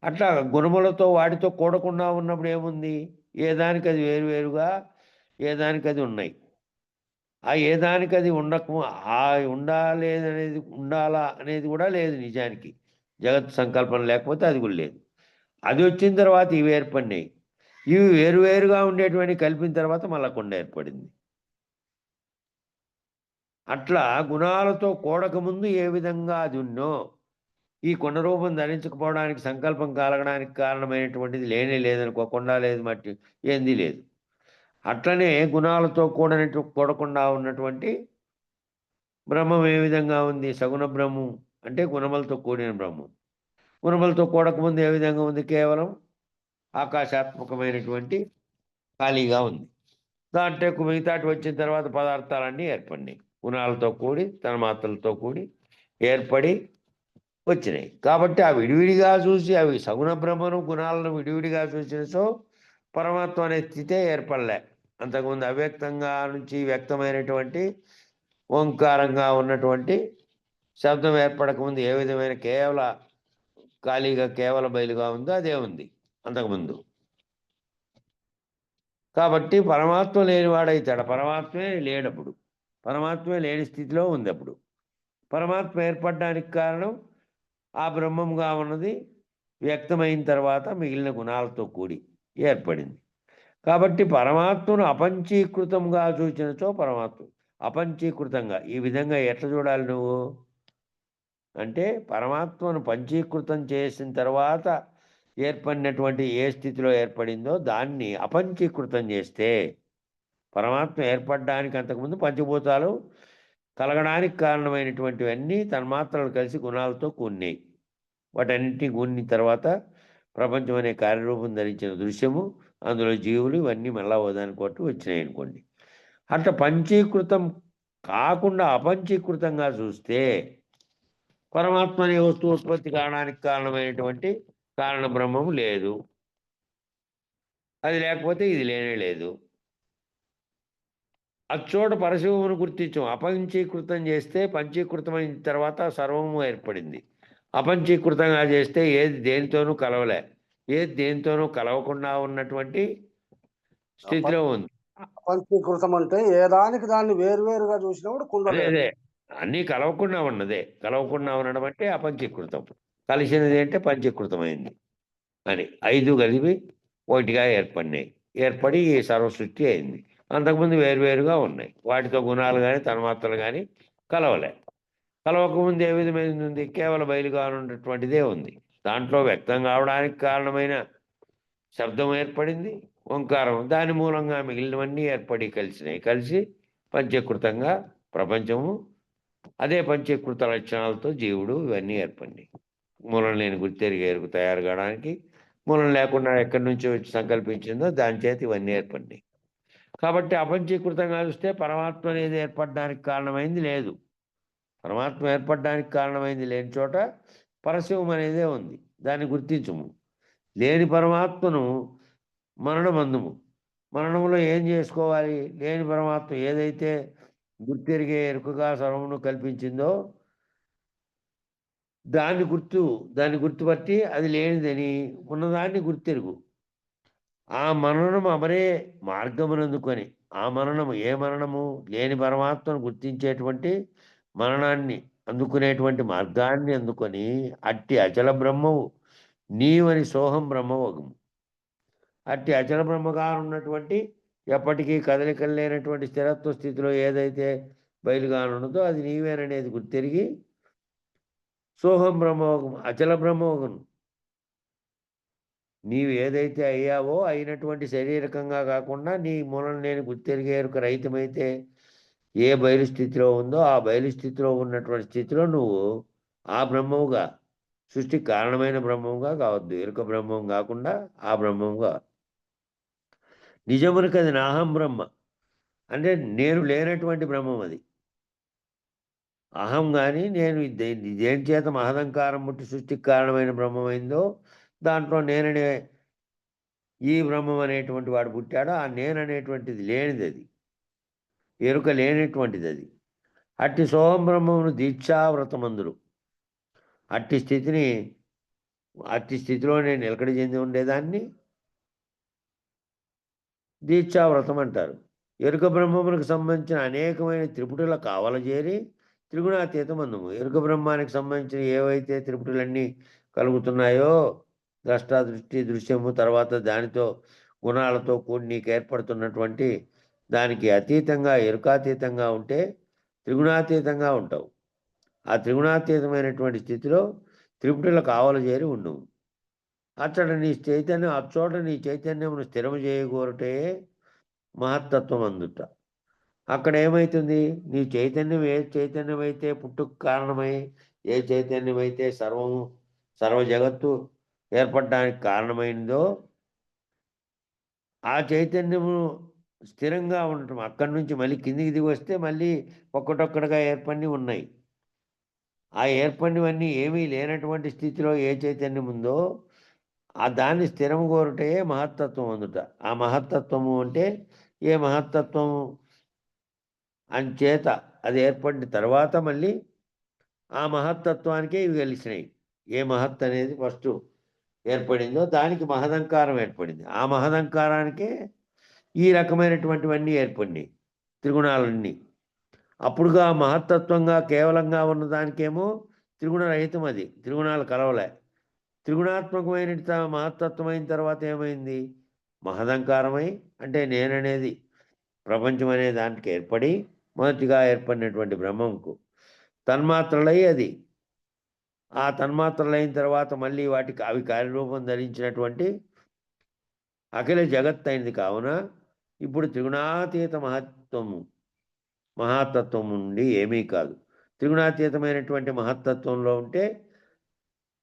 అట్లా గుణములతో వాటితో కూడకుండా ఉన్నప్పుడు ఏముంది? ఏ దానికి అది వేరువేరుగా, ఏ దానికి అది ఉన్నాయి. ఆ ఏ దానికి అది ఉండాలేదనేది ఉండాలా అనేది కూడా లేదు నిజానికి. జగత్ సంకల్పన లేకపోతే అది కూడా లేదు. అది వచ్చిన తర్వాత ఇవి ఏర్పడినాయి. ఇవి వేరువేరుగా ఉండేటువంటివి కలిపిన తర్వాత మళ్ళా కుండ ఏర్పడింది. అట్లా గుణాలతో కూడకముందు ఏ విధంగా అది ఉన్నో, ఈ కుండ రూపం ధరించకపోవడానికి సంకల్పం కలగడానికి కారణమైనటువంటిది లేనే లేదనుకో, కుండ లేదు, మట్టి ఏంది లేదు. అట్లనే గుణాలతో కూడకుండా ఉన్నటువంటి బ్రహ్మం ఏ విధంగా ఉంది? సగుణ బ్రహ్మం అంటే గుణములతో కూడిన బ్రహ్మం. గుణములతో కూడకముందు ఏ విధంగా ఉంది? కేవలం ఆకాశాత్మకమైనటువంటి ఖాళీగా ఉంది. దాంట్లో మిగతాటి వచ్చిన తర్వాత పదార్థాలన్నీ ఏర్పడినాయి. గుణాలతో కూడి, తన్మాత్రలతో కూడి ఏర్పడి వచ్చినాయి. కాబట్టి ఆ విడివిడిగా చూసి అవి సగుణ బ్రహ్మను గుణాలను విడివిడిగా చూసినచో పరమాత్మ అనే స్థితే ఏర్పడలే. అంతకుముందు అవ్యక్తంగా నుంచి వ్యక్తమైనటువంటి ఓంకారంగా ఉన్నటువంటి శబ్దం ఏర్పడకముందు ఏ విధమైన ఖాళీగా కేవల బయలుగా ఉందో అదే ఉంది అంతకుముందు. కాబట్టి పరమాత్మ లేనివాడైతాడు. పరమాత్మే లేనప్పుడు, పరమాత్మే లేని స్థితిలో ఉంది. అప్పుడు పరమాత్మ ఏర్పడడానికి కారణం ఆ బ్రహ్మంగా ఉన్నది వ్యక్తమైన తర్వాత మిగిలిన గుణాలతో కూడి ఏర్పడింది. కాబట్టి పరమాత్మను అపంచీకృతంగా చూచినచో పరమాత్మ అపంచీకృతంగా ఈ విధంగా ఎట్లా చూడాలి నువ్వు అంటే, పరమాత్మను పంచీకృతం చేసిన తర్వాత ఏర్పడినటువంటి ఏ స్థితిలో ఏర్పడిందో దాన్ని అపంచీకృతం చేస్తే, పరమాత్మ ఏర్పడడానికి అంతకుముందు పంచభూతాలు కలగడానికి కారణమైనటువంటివన్నీ తన్మాత్రలు కలిసి గుణాలతో కూడినాయి. వాటన్నింటినీ కూడిన తర్వాత ప్రపంచం అనే కార్యరూపం ధరించిన దృశ్యము, అందులో జీవులు, ఇవన్నీ మళ్ళా ఓదానికొట్టు వచ్చినాయి అనుకోండి. అట్లా పంచీకృతం కాకుండా అపంచీకృతంగా చూస్తే పరమాత్మ అనే వస్తువు ఉత్పత్తి కావడానికి కారణమైనటువంటి కారణ బ్రహ్మము లేదు. అది లేకపోతే ఇది లేనే లేదు. అచ్చోట పరశివమును గుర్తించం. అపంచీకృతం చేస్తే పంచీకృతమైన తర్వాత సర్వము ఏర్పడింది. అపంచీకృతంగా చేస్తే ఏది దేనితోనూ కలవలే, ఏది దేనితోనూ కలవకుండా ఉన్నటువంటి స్థితిలో ఉంది. పంచీకృతం అంటే ఏ దానికి దాన్ని వేరువేరుగా చూసినప్పుడు కుండ అదే లేదు. అదే అన్నీ కలవకుండా ఉన్నదే. కలవకుండా ఉండడం అంటే అపంచీకృతం. కలిసినది అంటే పంచీకృతమైంది అని. 5 కలిపి ఒకటిగా ఏర్పడినాయి. ఏర్పడి ఈ సర్వసృష్టి అయింది. అంతకుముందు వేరువేరుగా ఉన్నాయి. వాటితో గుణాలు కానీ తన్మాత్రలు కానీ కలవలే. కలవకముందు ఏ విధమైనది ఉంది? కేవలం బయలుగా ఉన్నటువంటిదే ఉంది. దాంట్లో వ్యక్తం కావడానికి కారణమైన శబ్దం ఏర్పడింది, ఓంకారం. దాని మూలంగా మిగిలినవన్నీ ఏర్పడి కలిసినాయి. కలిసి పంచీకృతంగా ప్రపంచము, అదే పంచీకృత లక్షణాలతో జీవుడు, ఇవన్నీ ఏర్పడినాయి. మూలం లేని గుర్తెరిగే ఎరుకు తయారు కావడానికి, మూలం లేకుండా ఎక్కడి నుంచో వచ్చి సంకల్పించిందో దాని చేత ఇవన్నీ ఏర్పడినాయి. కాబట్టి అపంచీకృతంగా చూస్తే పరమాత్మ అనేది ఏర్పడడానికి కారణమైంది లేదు. పరమాత్మ ఏర్పడడానికి కారణమైంది లేని చోట పరశివం అనేదే ఉంది. దాన్ని గుర్తించము. లేని పరమాత్మను మరణమందుము. మరణంలో ఏం చేసుకోవాలి? లేని పరమాత్మ ఏదైతే గుర్తెరిగే ఎరుకగా సర్వమును కల్పించిందో దాన్ని గుర్తుపట్టి అది లేనిదని ఉన్నదాన్ని గుర్తెరుగు. ఆ మరణం అమరే మార్గమునందుకొని, ఆ మరణము ఏ మరణము? లేని పరమాత్మను గుర్తించేటువంటి మరణాన్ని అందుకునేటువంటి మార్గాన్ని అందుకొని అట్టి అచల బ్రహ్మవు నీవని సోహం బ్రహ్మవగము. అట్టి అచల బ్రహ్మగా ఉన్నటువంటి ఎప్పటికీ కదలికలు లేనటువంటి స్థిరత్వ స్థితిలో ఏదైతే బయలుగా ఉన్నదో అది నీవేననేది గుర్తెరిగి సోహం బ్రహ్మవగం, అచల బ్రహ్మవగను. నీవు ఏదైతే అయ్యావో అయినటువంటి శారీరకంగా కాకుండా నీ మూలం లేని గుర్తెరిగే ఎరుక రహితమైతే ఏ బయలు స్థితిలో ఉందో ఆ బయలు స్థితిలో ఉన్నటువంటి స్థితిలో నువ్వు ఆ బ్రహ్మముగా, సృష్టికి కారణమైన బ్రహ్మముగా కావద్దు. ఎరుక బ్రహ్మం కాకుండా ఆ బ్రహ్మముగా నిజమునికి అది నాహం బ్రహ్మ అంటే నేను లేనటువంటి బ్రహ్మం అది. అహం కానీ నేను దేని చేత మహదంకారం ముట్టి సృష్టికి కారణమైన బ్రహ్మమైందో దాంట్లో నేననే ఈ బ్రహ్మం అనేటువంటి వాడు పుట్టాడో ఆ నేననేటువంటిది లేనిది, అది ఎరుక లేనటువంటిది అది. అట్టి సోహం బ్రహ్మమును దీక్షావ్రతమందులు. అట్టి స్థితిని అట్టి స్థితిలో నేను నిలకడ చెంది ఉండేదాన్ని దీక్షావ్రతం అంటారు. ఎరుక బ్రహ్మములకు సంబంధించిన అనేకమైన త్రిపుటుల కావలజేరి త్రిగుణాతీతమందుము. ఎరుక బ్రహ్మానికి సంబంధించిన ఏవైతే త్రిపుటులన్నీ కలుగుతున్నాయో ద్రష్ట, దృష్టి, దృశ్యము, తర్వాత దానితో గుణాలతో కూడి నీకు ఏర్పడుతున్నటువంటి దానికి అతీతంగా ఎరుకాతీతంగా ఉంటే త్రిగుణాతీతంగా ఉంటావు. ఆ త్రిగుణాతీతమైనటువంటి స్థితిలో త్రిపుటుల కావలజేరి ఉండుము. అచ్చోట నీ చైతన్యమును స్థిరము చేయగోరటే మహత్తత్వం అందుట. అక్కడ ఏమైతుంది? నీ చైతన్యం ఏ చైతన్యమైతే పుట్టుకు కారణమై, ఏ చైతన్యమైతే సర్వ జగత్తు ఏర్పడడానికి కారణమైందో ఆ చైతన్యము స్థిరంగా ఉండటం. అక్కడి నుంచి మళ్ళీ కిందికి దిగి వస్తే మళ్ళీ ఒక్కటొక్కటిగా ఏర్పడినవి ఉన్నాయి. ఆ ఏర్పడినవన్నీ ఏమీ లేనటువంటి స్థితిలో ఏ చైతన్యం ఉందో ఆ దాన్ని స్థిరము కోరుటే మహత్తత్వం అందుట. ఆ మహత్తత్వము అంటే ఏ మహత్తత్వము అంచేత అది ఏర్పడిన తర్వాత మళ్ళీ ఆ మహత్తత్వానికే ఇవి కలిసినాయి. ఏ మహత్ అనేది ఫస్ట్ ఏర్పడిందో దానికి మహదంకారం ఏర్పడింది. ఆ మహదంకారానికే ఈ రకమైనటువంటివన్నీ ఏర్పడినాయి త్రిగుణాలన్నీ. అప్పుడుగా మహత్తత్వంగా కేవలంగా ఉన్నదానికేమో త్రిగుణరహితం, అది త్రిగుణాలు కలవలే. త్రిగుణాత్మకమైన మహత్తత్వమైన తర్వాత ఏమైంది? మహదంకారమై, అంటే నేననేది ప్రపంచం అనే దానికి ఏర్పడి మొదటిగా ఏర్పడినటువంటి బ్రహ్మంకు తన్మాత్రలై అది ఆ తన్మాత్రలైన తర్వాత మళ్ళీ వాటికి అవి కార్యరూపం ధరించినటువంటి అఖిల జగత్ అయింది. కావున ఇప్పుడు త్రిగుణాతీత మహాతత్వం నుండి ఏమీ కాదు. త్రిగుణాతీతమైనటువంటి మహత్తత్వంలో ఉంటే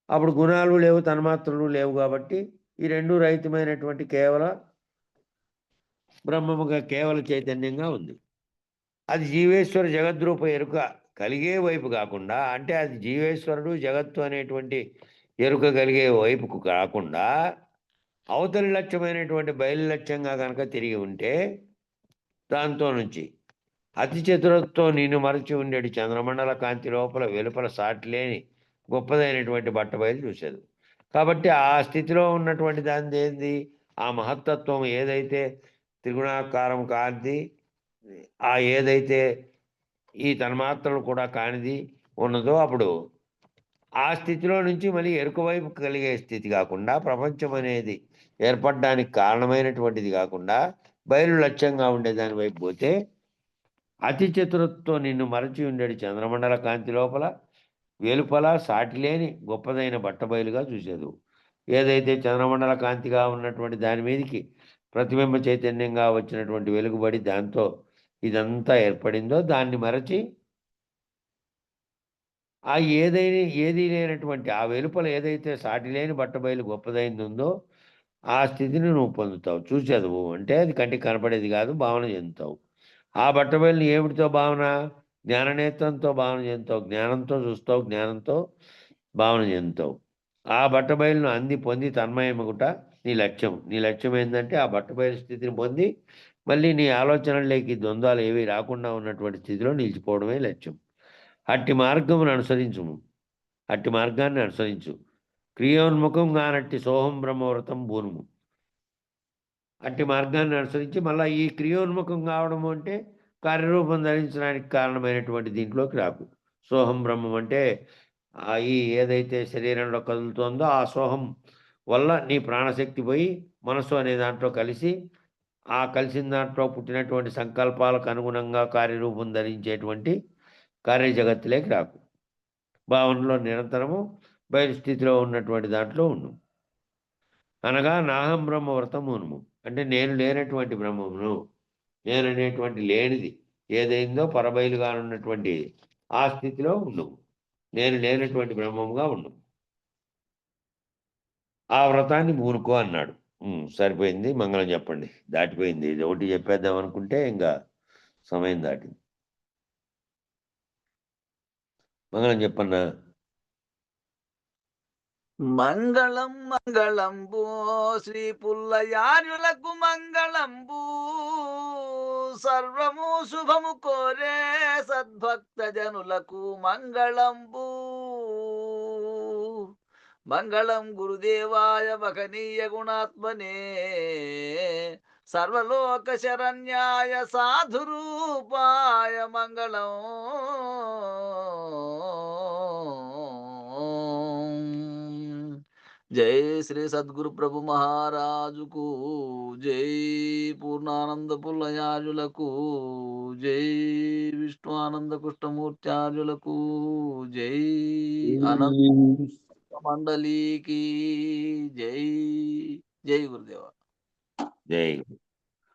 అప్పుడు గుణాలు లేవు, తన్మాత్రలు లేవు. కాబట్టి ఈ రెండు రహితమైనటువంటి కేవల బ్రహ్మముగా కేవల చైతన్యంగా ఉంది. అది జీవేశ్వర జగద్రూప ఎరుక కలిగే వైపు కాకుండా, అంటే అది జీవేశ్వరుడు జగత్తు అనేటువంటి ఎరుక కలిగే వైపుకు కాకుండా అవతలి లక్ష్యమైనటువంటి బయలు లక్ష్యంగా కనుక తిరిగి ఉంటే దాంతో నుంచి అతి చతురతతో నిన్ను మరచి ఉండేటి చంద్రమండల కాంతి లోపల వెలుపల సాటి లేని గొప్పదైనటువంటి బట్టబయలు చూసేది. కాబట్టి ఆ స్థితిలో ఉన్నటువంటి దాని ఏంది? ఆ మహత్తత్వం ఏదైతే త్రిగుణాకారం కాంతి, ఆ ఏదైతే ఈ తన్మాత్రలు కూడా కానిది ఉన్నదో, అప్పుడు ఆ స్థితిలో నుంచి మళ్ళీ ఎరుక వైపు కలిగే స్థితి కాకుండా, ప్రపంచం అనేది ఏర్పడడానికి కారణమైనటువంటిది కాకుండా బయలు లక్ష్యంగా ఉండేదాని వైపు పోతే అతి చతురతతో నిన్ను మరచి ఉండేది చంద్రమండల కాంతి లోపల వెలుపల సాటిలేని గొప్పదైన బట్టబయలుగా చూసేదు. ఏదైతే చంద్రమండల కాంతిగా ఉన్నటువంటి దాని మీదకి ప్రతిబింబ చైతన్యంగా వచ్చినటువంటి వెలుగుబడి దాంతో ఇదంతా ఏర్పడిందో దాన్ని మరచి ఆ ఏదీ లేనటువంటి ఆ వెలుపల ఏదైతే సాటి లేని బట్టబయలు గొప్పదైంది ఉందో ఆ స్థితిని నువ్వు పొందుతావు. చూసేదవు అంటే అది కంటికి కనపడేది కాదు, భావన చెందుతావు. ఆ బట్టబయలుని ఏమిటితో భావన? జ్ఞాననేత్రంతో భావన చెందుతావు. జ్ఞానంతో చూస్తావు, జ్ఞానంతో భావన చెందుతావు. ఆ బట్టబయలును అంది పొంది తన్మయమగుట నీ లక్ష్యం. నీ లక్ష్యం ఏంటంటే ఆ బట్టబయలు స్థితిని పొంది మళ్ళీ నీ ఆలోచనలోకి ద్వంద్వాలు ఏవి రాకుండా ఉన్నటువంటి స్థితిలో నిలిచిపోవడమే లక్ష్యం. అట్టి మార్గమును అనుసరించుము. అట్టి మార్గాన్ని అనుసరించు. క్రియోన్ముఖం కానట్టి సోహం బ్రహ్మవ్రతం బూనుము. అట్టి మార్గాన్ని అనుసరించి మళ్ళీ ఈ క్రియోన్ముఖం కావడము అంటే కార్యరూపం ధరించడానికి కారణమైనటువంటి దీంట్లోకి రాకు. సోహం బ్రహ్మం అంటే ఈ ఏదైతే శరీరంలో కదులుతోందో ఆ సోహం వల్ల నీ ప్రాణశక్తి పోయి మనస్సు అనే దాంట్లో కలిసి ఆ కలిసిన దాంట్లో పుట్టినటువంటి సంకల్పాలకు అనుగుణంగా కార్యరూపం ధరించేటువంటి కార్యజగత్తులోకి రాకు. భావనలో నిరంతరము బయలుస్థితిలో ఉన్నటువంటి దాంట్లో ఉండు. అనగా నాహం బ్రహ్మ వ్రతమును అంటే నేను లేనటువంటి బ్రహ్మమును, నేననేటువంటి లేనిది ఏదైందో పరబయలుగా ఉన్నటువంటి ఆ స్థితిలో ఉండు. నేను లేనటువంటి బ్రహ్మముగా ఉండు. ఆ వ్రతాన్ని పూనుకో అన్నాడు. సరిపోయింది. మంగళం చెప్పండి. దాటిపోయింది. ఇది ఒకటి చెప్పేద్దాం అనుకుంటే ఇంకా సమయం దాటింది. మంగళం చెప్పన్నా. మంగళం మంగళంబు శ్రీ పుల్లయార్యులకు మంగళంబు సర్వము శుభము కోరే సద్భక్త జనులకు మంగళంబు మంగళం గురుదేవాయ మహనీయ గుణాత్మనే సర్వలోక శరణ్యాయ సాధురూపాయ మంగళం. జై శ్రీ సద్గురు ప్రభు మహారాజుకు జై. పూర్ణానంద పుల్లయాజులకు జై. విష్ణు ఆనంద కృష్ణమూర్త్యాజులకు జై. అనంత మండలికి జై. జై గురుదేవ. జై